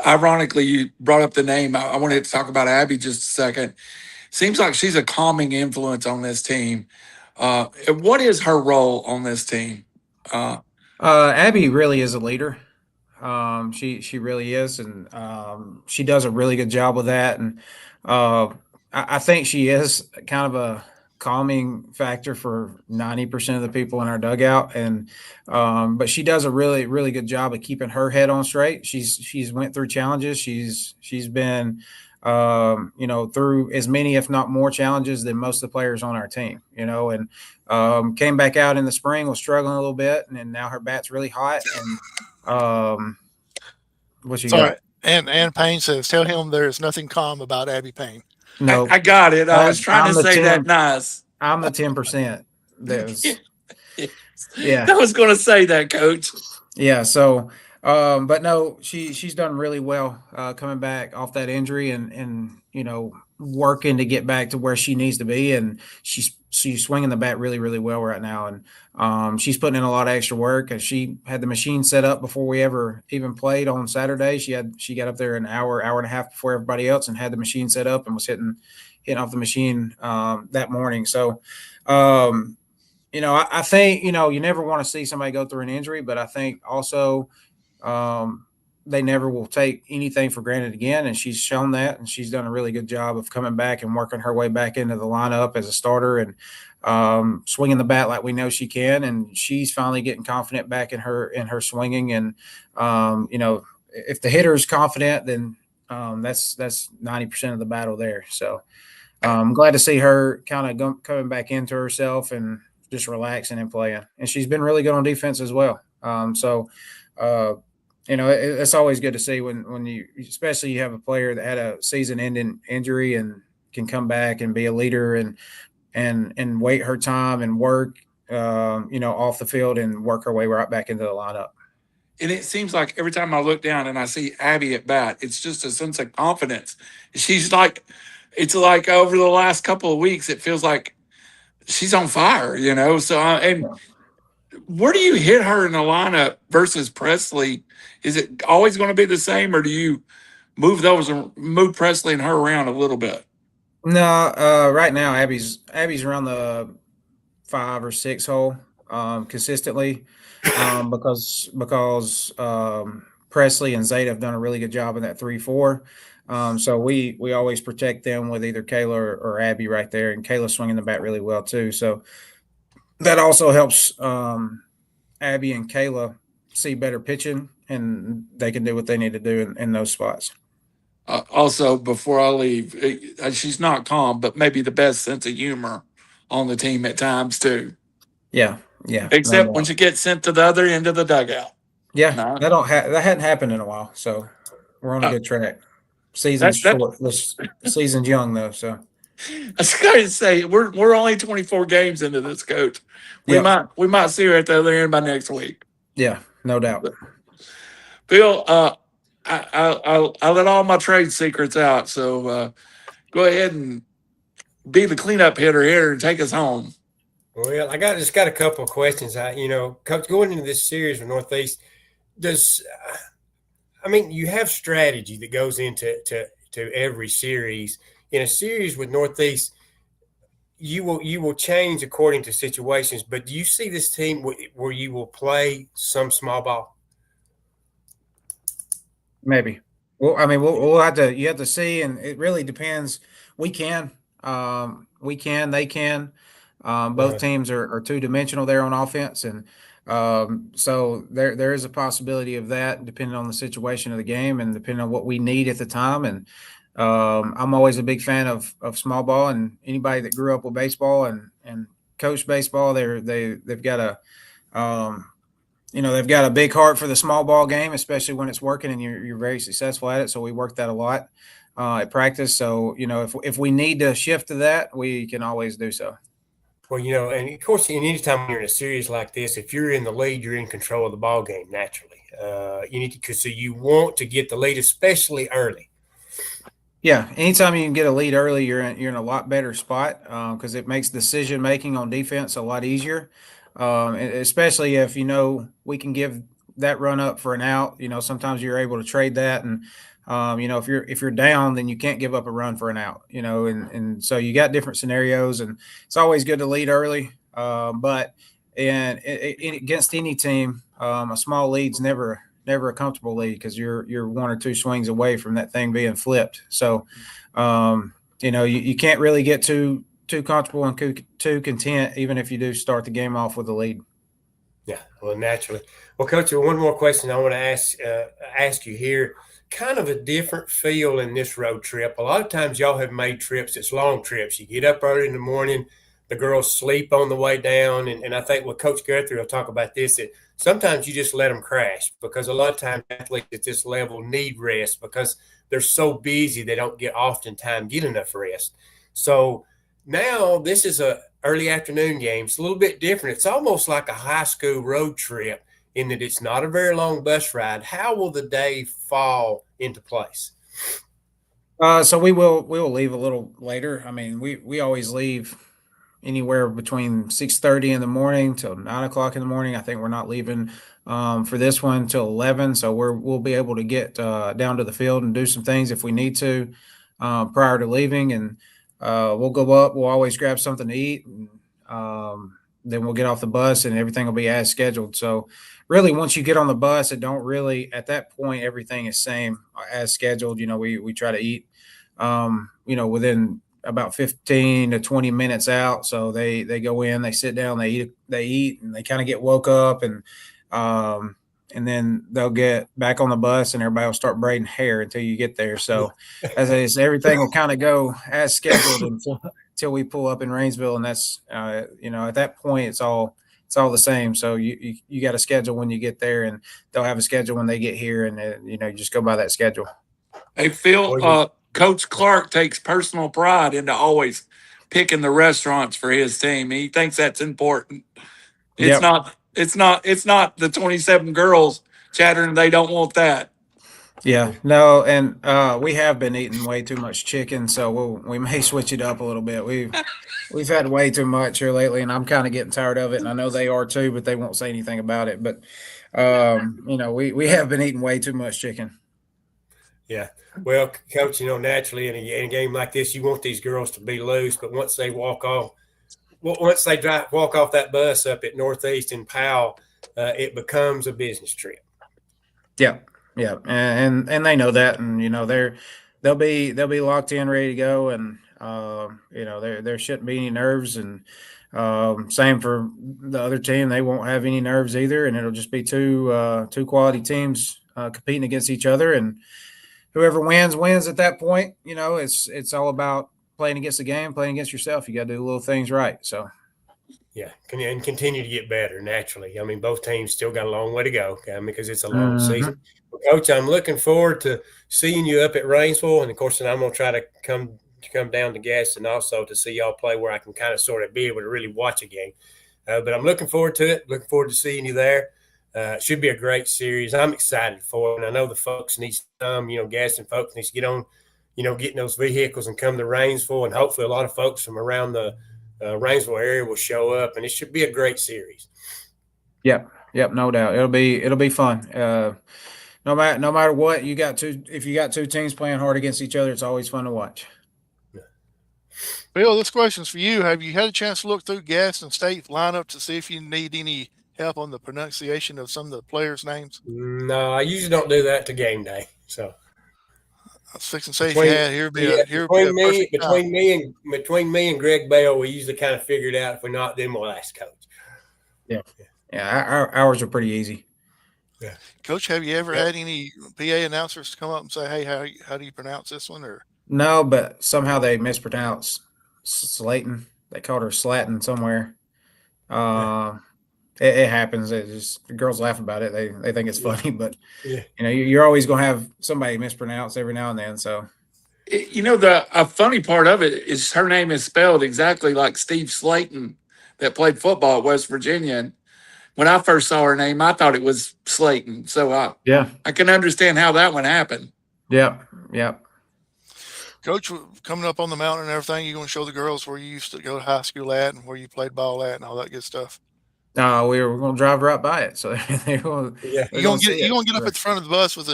Ironically, you brought up the name. I wanted to talk about Abby just a second. Seems like she's a calming influence on this team. What is her role on this team? Abby really is a leader. She really is, and she does a really good job with that. And I think she is kind of a calming factor for 90% of the people in our dugout, and but she does a really, really good job of keeping her head on straight. She's went through challenges. She's been through as many, if not more, challenges than most of the players on our team. And came back out in the spring, was struggling a little bit, and now her bat's really hot. And what you Sorry. got? And Payne says, tell him there is nothing calm about Abby Payne. No, I got it. I was trying to I'm the say that 10. nice. I'm the 10%. That was I yeah. was going to say that, Coach. Yeah. So, but no, she's done really well coming back off that injury and working to get back to where she needs to be, and she's swinging the bat really really well right now, and she's putting in a lot of extra work. And she had the machine set up before we ever even played on Saturday. She got up there an hour and a half before everybody else, and had the machine set up and was hitting off the machine that morning. So. I think, you never want to see somebody go through an injury, but I think also they never will take anything for granted again. And she's shown that, and she's done a really good job of coming back and working her way back into the lineup as a starter and swinging the bat like we know she can. And she's finally getting confident back in her swinging. And, if the hitter's confident, then that's 90% of the battle there. So I'm glad to see her kind of coming back into herself and just relaxing and playing. And she's been really good on defense as well. It's always good to see when you, especially you have a player that had a season-ending injury and can come back and be a leader and wait her time and work, off the field and work her way right back into the lineup. And it seems like every time I look down and I see Abby at bat, it's just a sense of confidence. It's like over the last couple of weeks, it feels like she's on fire, So, and where do you hit her in the lineup versus Presley? Is it always going to be the same, or do you move Presley and her around a little bit? No, right now Abby's around the 5 or 6 hole consistently because Presley and Zeta have done a really good job in that 3-4. So we always protect them with either Kayla or Abby right there, and Kayla's swinging the bat really well too. So that also helps Abby and Kayla see better pitching, and they can do what they need to do in those spots. Also, before I leave, she's not calm, but maybe the best sense of humor on the team at times too. Yeah. Except when she gets sent to the other end of the dugout. Yeah, no. That hadn't happened in a while, so we're on a good track. Season's short. This season's young though, so. I was going to say we're only 24 games into this, Coach. We might see her at the other end by next week. Yeah, no doubt. Bill, I let all my trade secrets out, so go ahead and be the cleanup hitter here and take us home. Well, I just got a couple of questions. Coach, going into this series with Northeast, you have strategy that goes into every series. In a series with Northeast, you will change according to situations. But do you see this team where you will play some small ball? Maybe. Well, we'll have to. You have to see, and it really depends. We can. They can. Both teams are two-dimensional there on offense, and so there is a possibility of that depending on the situation of the game and depending on what we need at the time. And I'm always a big fan of small ball, and anybody that grew up with baseball and coached baseball, they've got a big heart for the small ball game, especially when it's working and you're very successful at it. So we work that a lot at practice. So if we need to shift to that, we can always do so. Well, and of course, anytime you're in a series like this, if you're in the lead, you're in control of the ball game naturally. So you want to get the lead, especially early. Yeah, anytime you can get a lead early, you're in a lot better spot because it makes decision making on defense a lot easier, especially if we can give that run up for an out. Sometimes you're able to trade that, and if you're down, then you can't give up a run for an out. And so you got different scenarios, and it's always good to lead early. But against any team, a small lead's never a comfortable lead because you're one or two swings away from that thing being flipped. So, you can't really get too comfortable and too content, even if you do start the game off with a lead. Yeah, well, naturally. Well, Coach, one more question I want to ask you here. Kind of a different feel in this road trip. A lot of times y'all have made trips. It's long trips. You get up early in the morning, the girls sleep on the way down. And I think with Coach Guthrie will talk about this, that sometimes you just let them crash, because a lot of times athletes at this level need rest because they're so busy they don't oftentimes get enough rest. So now this is a early afternoon game. It's a little bit different. It's almost like a high school road trip in that it's not a very long bus ride. How will the day fall into place? So we will leave a little later. I mean, we always leave anywhere between 6:30 in the morning till 9 o'clock in the morning. I think we're not leaving for this one till 11. So we'll be able to get down to the field and do some things if we need to prior to leaving. And we'll go up. We'll always grab something to eat. And, then we'll get off the bus and everything will be as scheduled. So really, once you get on the bus, it don't really, at that point, everything is same as scheduled. We try to eat, within about 15 to 20 minutes out. So they go in, they sit down, they eat, and they kind of get woke up, and then they'll get back on the bus and everybody will start braiding hair until you get there. So as I say, everything will kind of go as scheduled until we pull up in Rainsville. And that's, at that point, it's all the same. So you got a schedule when you get there, and they'll have a schedule when they get here, and you just go by that schedule. Hey, Phil, Coach Clark takes personal pride into always picking the restaurants for his team. He thinks that's important. It's not the 27 girls chattering they don't want that. Yeah, no, and we have been eating way too much chicken, so we may switch it up a little bit. We've had way too much here lately, and I'm kind of getting tired of it, and I know they are too, but they won't say anything about it. But we have been eating way too much chicken. Yeah. Well, Coach, naturally in a game like this, you want these girls to be loose, but once they walk off that bus up at Northeast in Powell, it becomes a business trip. Yeah, yeah, and they know that, and they'll be locked in, ready to go, and there shouldn't be any nerves, and same for the other team. They won't have any nerves either, and it'll just be two quality teams competing against each other, and whoever wins at that point. It's all about playing against the game, playing against yourself. You got to do little things right. So, yeah, and continue to get better naturally. I mean, both teams still got a long way to go, because it's a long season. Well, Coach, I'm looking forward to seeing you up at Rainsville, and of course, I'm going to try to come down to Gadsden also to see y'all play, where I can kind of sort of be able to really watch a game. But I'm looking forward to it. Looking forward to seeing you there. It should be a great series. I'm excited for it. And I know the folks need to come, Gadsden folks need to get on, getting those vehicles and come to Rainsville. And hopefully a lot of folks from around the Rainsville area will show up. And it should be a great series. Yep, no doubt. It'll be fun. No matter what, if you got two teams playing hard against each other, it's always fun to watch. Bill, this question's for you. Have you had a chance to look through Gadsden State lineup to see if you need any help on the pronunciation of some of the players' names? No, I usually don't do that to game day. So I was fixing to say, if you had, between me and Greg Bell, we usually kind of figure it out. If we're not, then we'll ask Coach. Yeah. Ours are pretty easy. Yeah. Coach, have you ever had any PA announcers to come up and say, "Hey, how do you pronounce this one?" Or no, but somehow they mispronounce Slayton. They called her Slatin somewhere. It happens. The girls laugh about it. They think it's funny, but you're always going to have somebody mispronounce every now and then. So, a funny part of it is her name is spelled exactly like Steve Slayton that played football at West Virginia. And when I first saw her name, I thought it was Slayton. So I can understand how that one happened. Yeah. Coach, coming up on the mountain and everything, you going to show the girls where you used to go to high school at and where you played ball at and all that good stuff? We're going to drive right by it. So you're going to get up at the front of the bus with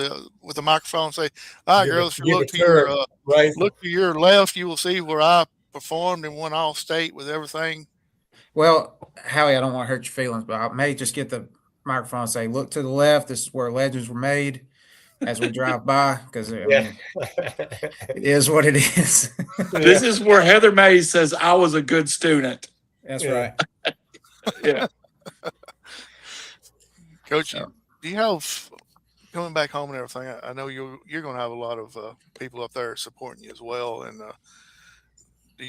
a microphone and say, "All right, girls, if you look to your left, you will see where I performed and won all state with everything." Well, Howie, I don't want to hurt your feelings, but I may just get the microphone and say, "Look to the left. This is where legends were made." As we drive by, because it is what it is. This is where Heather Mays says, "I was a good student." That's right. Yeah. Coach, do you have, coming back home and everything, I know you're going to have a lot of people up there supporting you as well. And do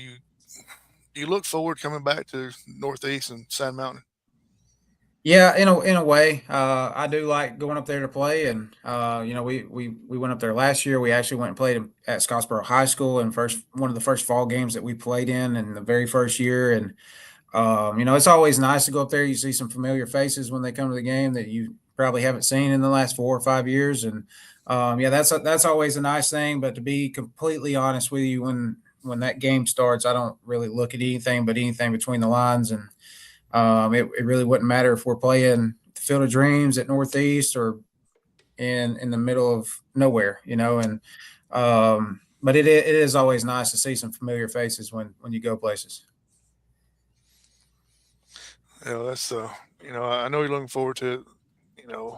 you look forward coming back to Northeast and Sand Mountain? Yeah, in a way, I do like going up there to play, and we went up there last year. We actually went and played at Scottsboro High School, and first one of the first fall games that we played in the very first year. And it's always nice to go up there. You see some familiar faces when they come to the game that you probably haven't seen in the last 4 or 5 years, and yeah, that's always a nice thing. But to be completely honest with you, when that game starts, I don't really look at anything but anything between the lines, and it really wouldn't matter if we're playing the Field of Dreams at Northeast or in the middle of nowhere, and but it is always nice to see some familiar faces when you go places. That's I know you're looking forward to it.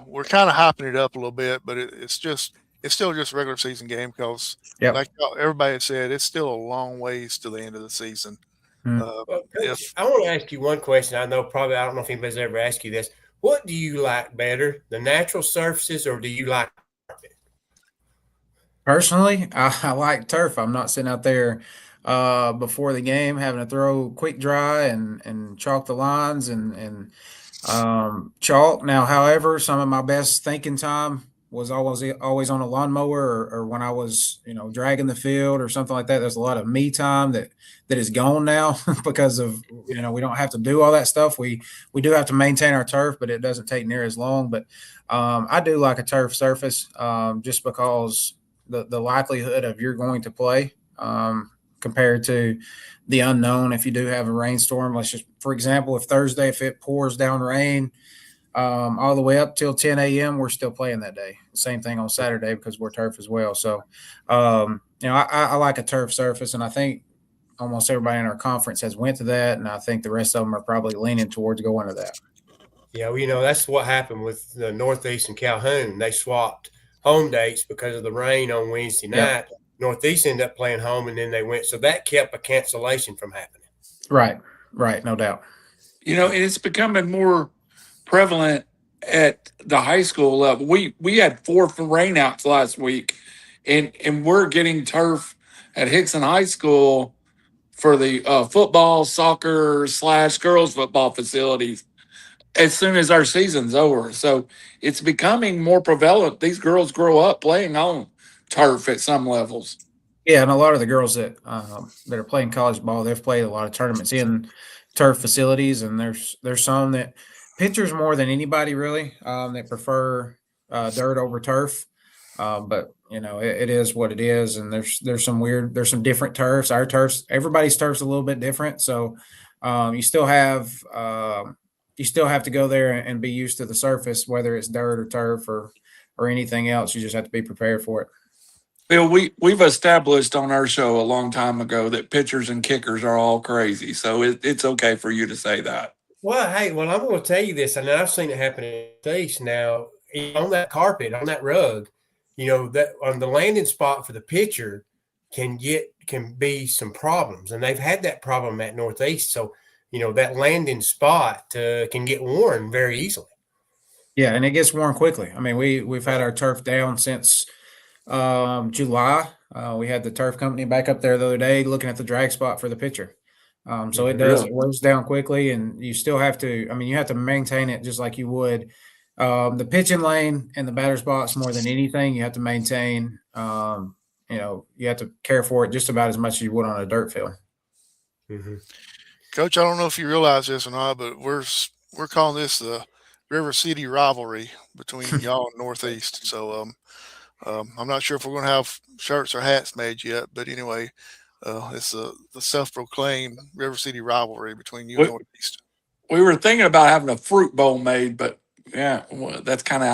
We're kind of hyping it up a little bit, but it's still just a regular season game because, Yep. like everybody had said, it's still a long ways to the end of the season. Mm. Well, Coach, I want to ask you one question. I don't know if anybody's ever asked you this. What do you like better, the natural surfaces, or do you like carpet? Personally, I like turf. I'm not sitting out there before the game having to throw quick dry and chalk the lines and chalk. Now, however, some of my best thinking time was always on a lawnmower or when I was dragging the field or something like that. There's a lot of me time that is gone now because of we don't have to do all that stuff. We do have to maintain our turf, but it doesn't take near as long. But I do like a turf surface just because the likelihood of you're going to play compared to the unknown. If you do have a rainstorm, let's just, for example, if Thursday, if it pours down rain all the way up till 10 a.m., we're still playing that day. Same thing on Saturday because we're turf as well. So, I like a turf surface, and I think almost everybody in our conference has went to that, and I think the rest of them are probably leaning towards going to that. Yeah, well, that's what happened with the Northeast and Calhoun. They swapped home dates because of the rain on Wednesday night. Yep. Northeast ended up playing home, and then they went. So that kept a cancellation from happening. Right, no doubt. And it's becoming more prevalent at the high school level. We had 4 rainouts last week, and we're getting turf at Hickson High School for the football, soccer / girls football facilities as soon as our season's over. So it's becoming more prevalent. These girls grow up playing on turf at some levels. Yeah, and a lot of the girls that are playing college ball, they've played a lot of tournaments in turf facilities, and there's some that pitchers more than anybody really that prefer dirt over turf. But it is what it is, and there's some different turfs. Our turfs, everybody's turf's a little bit different, so you still have to go there and be used to the surface, whether it's dirt or turf or anything else. You just have to be prepared for it. Bill, we've established on our show a long time ago that pitchers and kickers are all crazy, so it's okay for you to say that. Well, hey, I'm going to tell you this, and I've seen it happen in the East now on that carpet, on that rug. That on the landing spot for the pitcher can be some problems, and they've had that problem at Northeast. So that landing spot can get worn very easily. Yeah, and it gets worn quickly. I mean, we've had our turf down since July. We had the turf company back up there the other day looking at the drag spot for the pitcher. So it wears down quickly, and you still have to. I mean, you have to maintain it just like you would the pitching lane and the batter's box more than anything. You have to maintain. You have to care for it just about as much as you would on a dirt field. Mm-hmm. Coach, I don't know if you realize this or not, but we're calling this the River City rivalry between y'all and Northeast. So I'm not sure if we're going to have shirts or hats made yet, but anyway, it's the self-proclaimed River City rivalry between you and Northeast. We were thinking about having a fruit bowl made, but yeah, well, that's kind of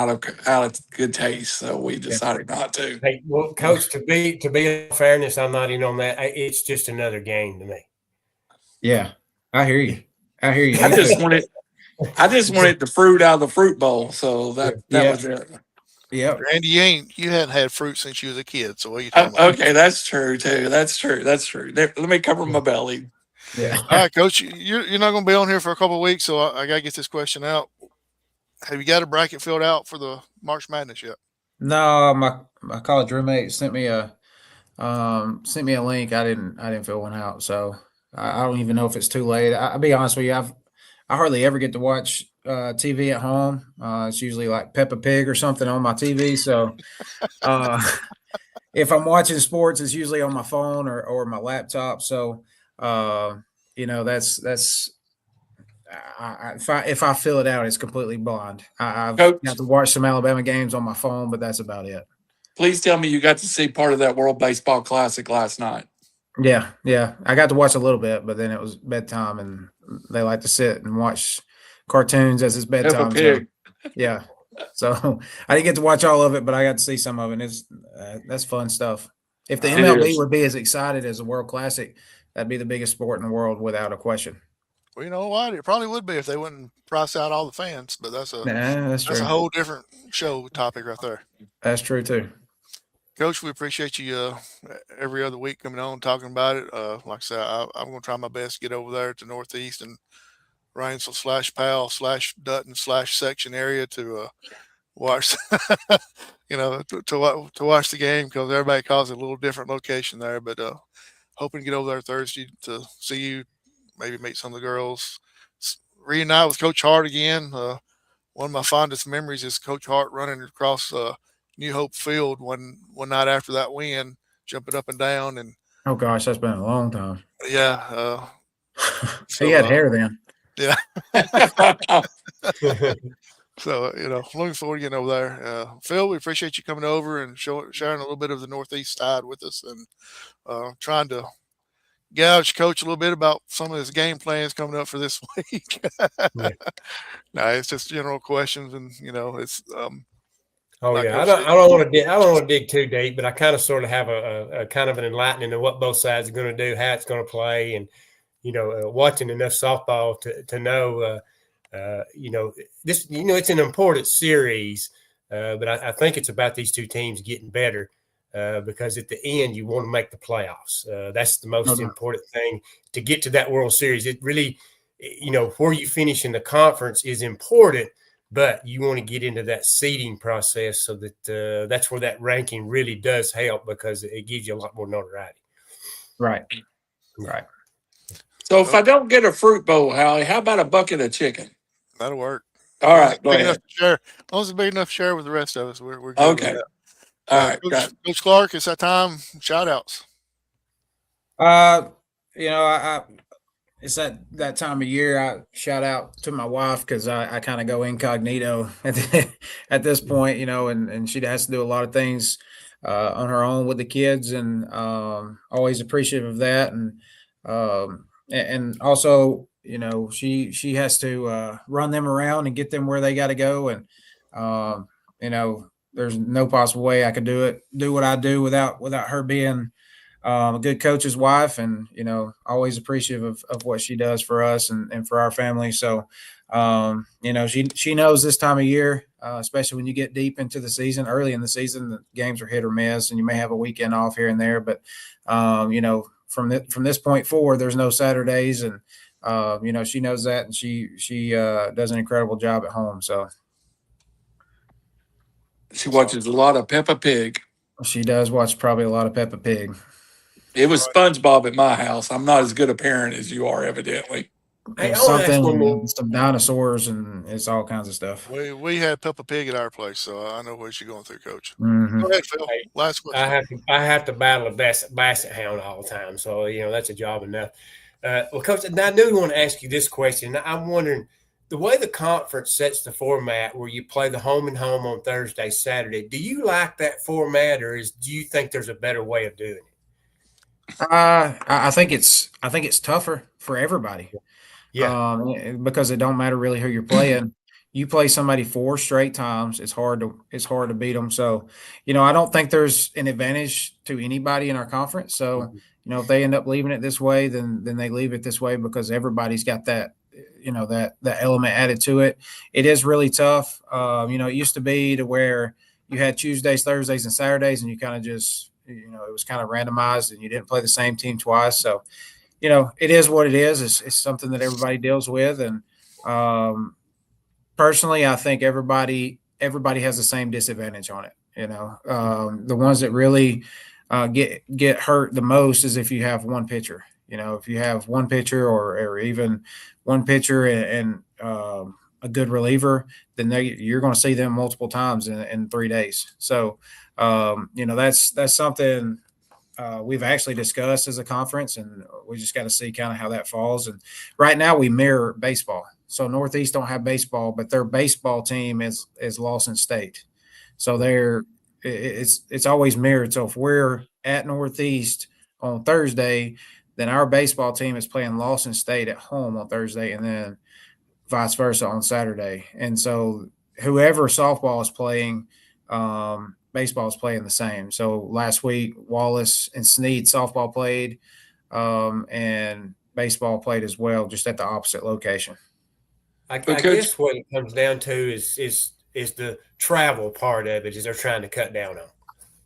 out of good taste, so we decided not to. Hey, well, Coach, to be in fairness, I'm not in on that. It's just another game to me. Yeah, I hear you. I just wanted the fruit out of the fruit bowl, so that was it. Yeah, Randy, you hadn't had fruit since you was a kid, so what are you talking about? Okay, that's true too. That's true. Let me cover my belly. Yeah. All right, Coach, you're not going to be on here for a couple of weeks, so I got to get this question out. Have you got a bracket filled out for the March Madness yet? No, my college roommate sent me a link. I didn't fill one out, so I don't even know if it's too late. I'll be honest with you. I hardly ever get to watch TV at home. It's usually like Peppa Pig or something on my TV. So uh, if I'm watching sports, it's usually on my phone or my laptop. So that's if I fill it out, it's completely blind. I've Coach, got to watch some Alabama games on my phone, but that's about it. please tell me you got to see part of that World Baseball Classic last night. Yeah. I got to watch a little bit, but then it was bedtime, and they like to sit and watch cartoons as it's Peppa bedtime. So, Pig. yeah. So I didn't get to watch all of it, but I got to see some of it. And that's fun stuff. If the It MLB is. would be as excited as the World Classic, that'd be the biggest sport in the world without a question. Well, you know what? It probably would be if they wouldn't price out all the fans, but that's That's a true. whole different show topic right there. That's true too. Coach, we appreciate you every other week coming on talking about it. Like I said, I'm going to try my best to get over there to Northeast and Rainsville / Powell / Dutton / section area to watch, to watch the game, because everybody calls it a little different location there. But hoping to get over there Thursday to see you, maybe meet some of the girls, reunite with Coach Hart again. One of my fondest memories is Coach Hart running across New Hope Field one night after that win, jumping up and down, and Oh gosh, that's been a long time. yeah, He had hair then. yeah. So looking forward to getting over there. Phil, we appreciate you coming over and sharing a little bit of the Northeast side with us, and trying to gouge Coach a little bit about some of his game plans coming up for this week. Yeah. No, it's just general questions, and it's Oh like yeah, I Coach don't want to dig too deep, but I kind of sort of have a kind of an enlightening of what both sides are going to do, how it's going to play, and watching enough softball to know, this, it's an important series, but I think it's about these two teams getting better, because at the end you want to make the playoffs. That's the most important thing to get to that World Series. It really, where you finish in the conference is important, but you want to get into that seeding process so that that's where that ranking really does help, because it gives you a lot more notoriety. Right. So if I don't get a fruit bowl, Howie, how about a bucket of chicken? that'll work. All right, go Big ahead. enough to share. As long as it's big enough to share with the rest of us, we're good. Okay. With that. All right, got it. Coach Clark, it's that time. Shout outs. I it's that time of year. I shout out to my wife, because I kind of go incognito at this point, and she has to do a lot of things on her own with the kids, and always appreciative of that. And also, she has to run them around and get them where they got to go. And, there's no possible way I could do what I do without her being a good coach's wife, and always appreciative of what she does for us and for our family. So she knows this time of year, especially when you get deep into the season. Early in the season, the games are hit or miss, and you may have a weekend off here and there, but from this point forward, there's no Saturdays, and she knows that, and she does an incredible job at home. So She watches a lot of Peppa Pig. she does watch probably a lot of Peppa Pig. It was SpongeBob at my house. I'm not as good a parent as you are, evidently. Hey, It's I wanna ask one something, more. some dinosaurs, and it's all kinds of stuff. We had Peppa Pig at our place, so I know what you're going through, Coach. Mhm. Go ahead, Phil. Hey, Last question. I have to battle a basset hound all the time, so that's a job enough. Well, Coach, I do want to ask you this question. I'm wondering, the way the conference sets the format, where you play the home and home on Thursday, Saturday, do you like that format, or do you think there's a better way of doing it? I think it's tougher for everybody. Yeah. Because it don't matter really who you're playing. You play somebody 4 straight times, it's hard to beat them. So, I don't think there's an advantage to anybody in our conference. So, if they end up leaving it this way, then they leave it this way, because everybody's got that, that element added to it. It is really tough. It used to be to where you had Tuesdays, Thursdays, and Saturdays, and you kind of just, it was kind of randomized, and you didn't play the same team twice. So, it is what it is. It's something that everybody deals with. And personally, I think everybody has the same disadvantage on it. The ones that really get hurt the most is if you have one pitcher. If you have one pitcher or even one pitcher and a good reliever, then you're going to see them multiple times in 3 days. So, that's something we've actually discussed as a conference, and we just got to see kind of how that falls. And right now we mirror baseball. So Northeast don't have baseball, but their baseball team is Lawson State. So it's always mirrored. So if we're at Northeast on Thursday, then our baseball team is playing Lawson State at home on Thursday, and then vice versa on Saturday. And so whoever softball is playing, baseball is playing the same. So last week, Wallace and Snead softball played, and baseball played as well, just at the opposite location. I guess what it comes down to is the travel part of it, is they're trying to cut down on.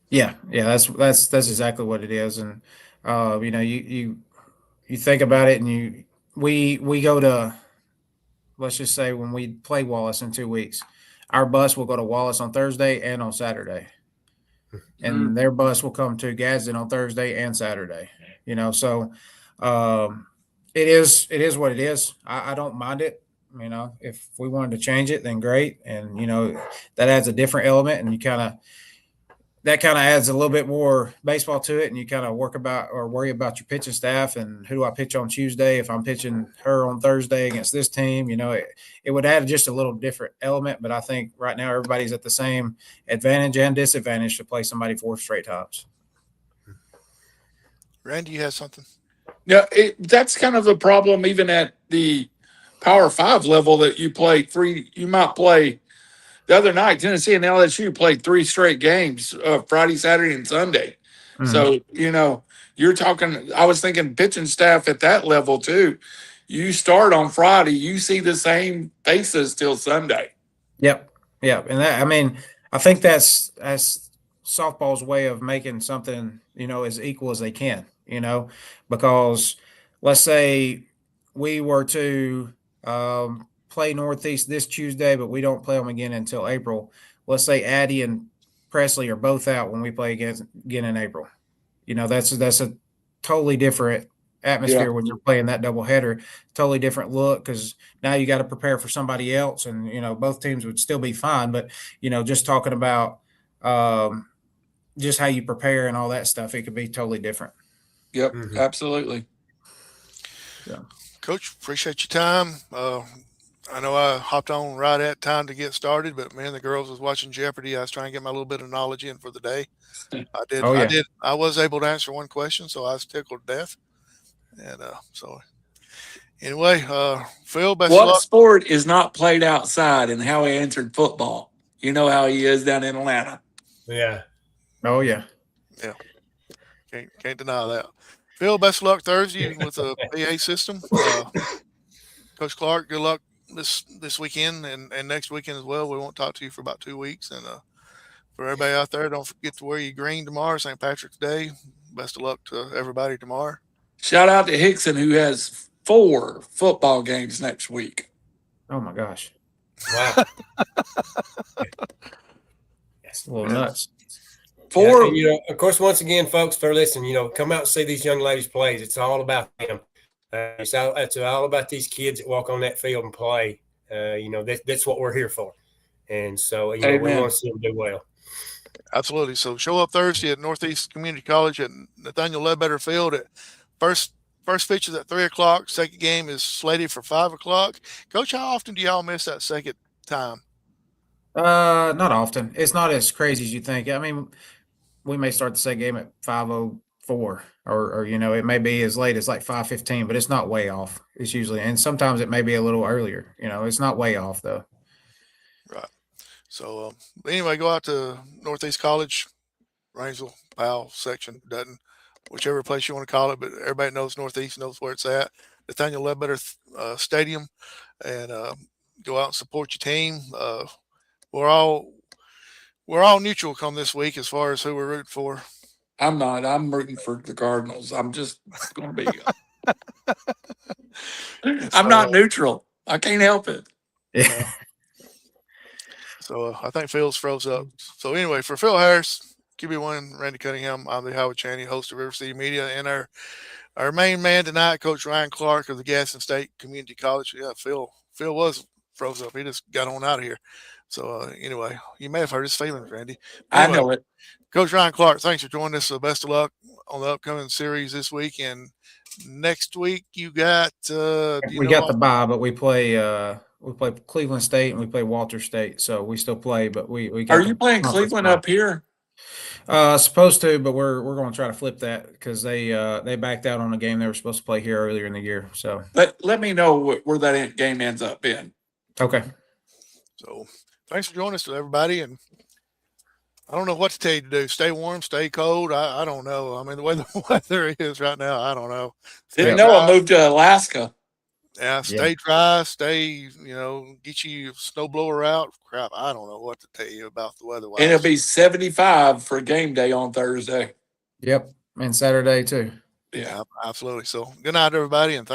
Yeah, that's exactly what it is. And you think about it, and we go to, let's just say, when we play Wallace in 2 weeks, our bus will go to Wallace on Thursday and on Saturday, and their bus will come to Gadsden on Thursday and Saturday. So it is what it is. I don't mind it. If we wanted to change it, then great. And that adds a different element, and that kind of adds a little bit more baseball to it, and you kind of worry about your pitching staff and who do I pitch on Tuesday if I'm pitching her on Thursday against this team. It would add just a little different element, but I think right now everybody's at the same advantage and disadvantage to play somebody 4 straight times. Randy, you have something? Yeah, that's kind of the problem even at the Power 5 level, that you might play. The other night, Tennessee and LSU played 3 straight games, Friday, Saturday, and Sunday. Mm-hmm. So, you're talking, I was thinking pitching staff at that level too. You start on Friday, you see the same faces till Sunday. Yep. And I think that's softball's way of making something, as equal as they can, because let's say we were to play Northeast this Tuesday, but we don't play them again until April. Let's say Addie and Presley are both out when we play again in April. That's a totally different atmosphere when you're playing that doubleheader. Totally different look, because now you got to prepare for somebody else, and both teams would still be fine. But just talking about just how you prepare and all that stuff, it could be totally different. Yep, absolutely. Yeah. Coach, appreciate your time. I know I hopped on right at time to get started, but man, the girls was watching Jeopardy. I was trying to get my little bit of knowledge in for the day. I did. Oh, yeah. I was able to answer one question, so I was tickled to death. And so anyway, Phil, best of luck. What sport is not played outside, and how he answered football? You know how he is down in Atlanta. Yeah. Oh, yeah. Yeah. Can't deny that. Phil, best of luck Thursday with the PA system. Coach Clark, good luck this weekend and next weekend as well. We won't talk to you for about 2 weeks. And for everybody out there, don't forget to wear your green tomorrow, St. Patrick's Day. Best of luck to everybody tomorrow. Shout out to Hickson, who has 4 football games next week. Oh, my gosh. Wow. That's a little nuts. 4. Yeah, and, of course, once again, folks, for listening, come out and see these young ladies play. It's all about them. It's all about these kids that walk on that field and play. That's what we're here for. And so, we want to see them do well. Absolutely. So show up Thursday at Northeast Community College at Nathaniel Ledbetter Field. At first pitch is at 3:00. Second game is slated for 5:00. Coach, how often do y'all miss that second time? Not often. It's not as crazy as you think. We may start the second game at 5:04, or it may be as late as like 5:15, but it's not way off. It's usually, and sometimes it may be a little earlier. It's not way off though. Right. So anyway, go out to Northeast College, Rainsville, Powell, Section, Dutton, whichever place you want to call it, but everybody knows Northeast, knows where it's at. Nathaniel Ledbetter Stadium, and go out and support your team. We're all neutral come this week as far as who we're rooting for. I'm not. I'm rooting for the Cardinals. I'm just going to be. I'm not neutral. I can't help it. Yeah. So I think Phil's froze up. So anyway, for Phil Harris, QB1, Randy Cunningham, I'm the Howard Chaney, host of RiverCity-Media, and our our main man tonight, Coach Ryan Clark of the Gadsden State Community College. Yeah, Phil was froze up. He just got on out of here. So anyway, you may have hurt his feelings, Randy. I Anyway, know it. Coach Ryan Clark, thanks for joining us. Best of luck on the upcoming series this week and next week. You got We got the bye, but we play Cleveland State and we play Walter State, so we still play. But we got. Are you playing Cleveland up here? Supposed to, but we're going to try to flip that because they backed out on a game they were supposed to play here earlier in the year. So let me know where that game ends up in. Okay. So thanks for joining us, everybody, and I don't know what to tell you to do. Stay warm, stay cold. I don't know. I mean, the way the weather is right now, I don't know. Didn't know I moved to Alaska. Yeah, stay dry, get you a snowblower out. Crap, I don't know what to tell you about the weather. And it'll be 75 for game day on Thursday. Yep, and Saturday too. Yeah, absolutely. So good night, everybody, and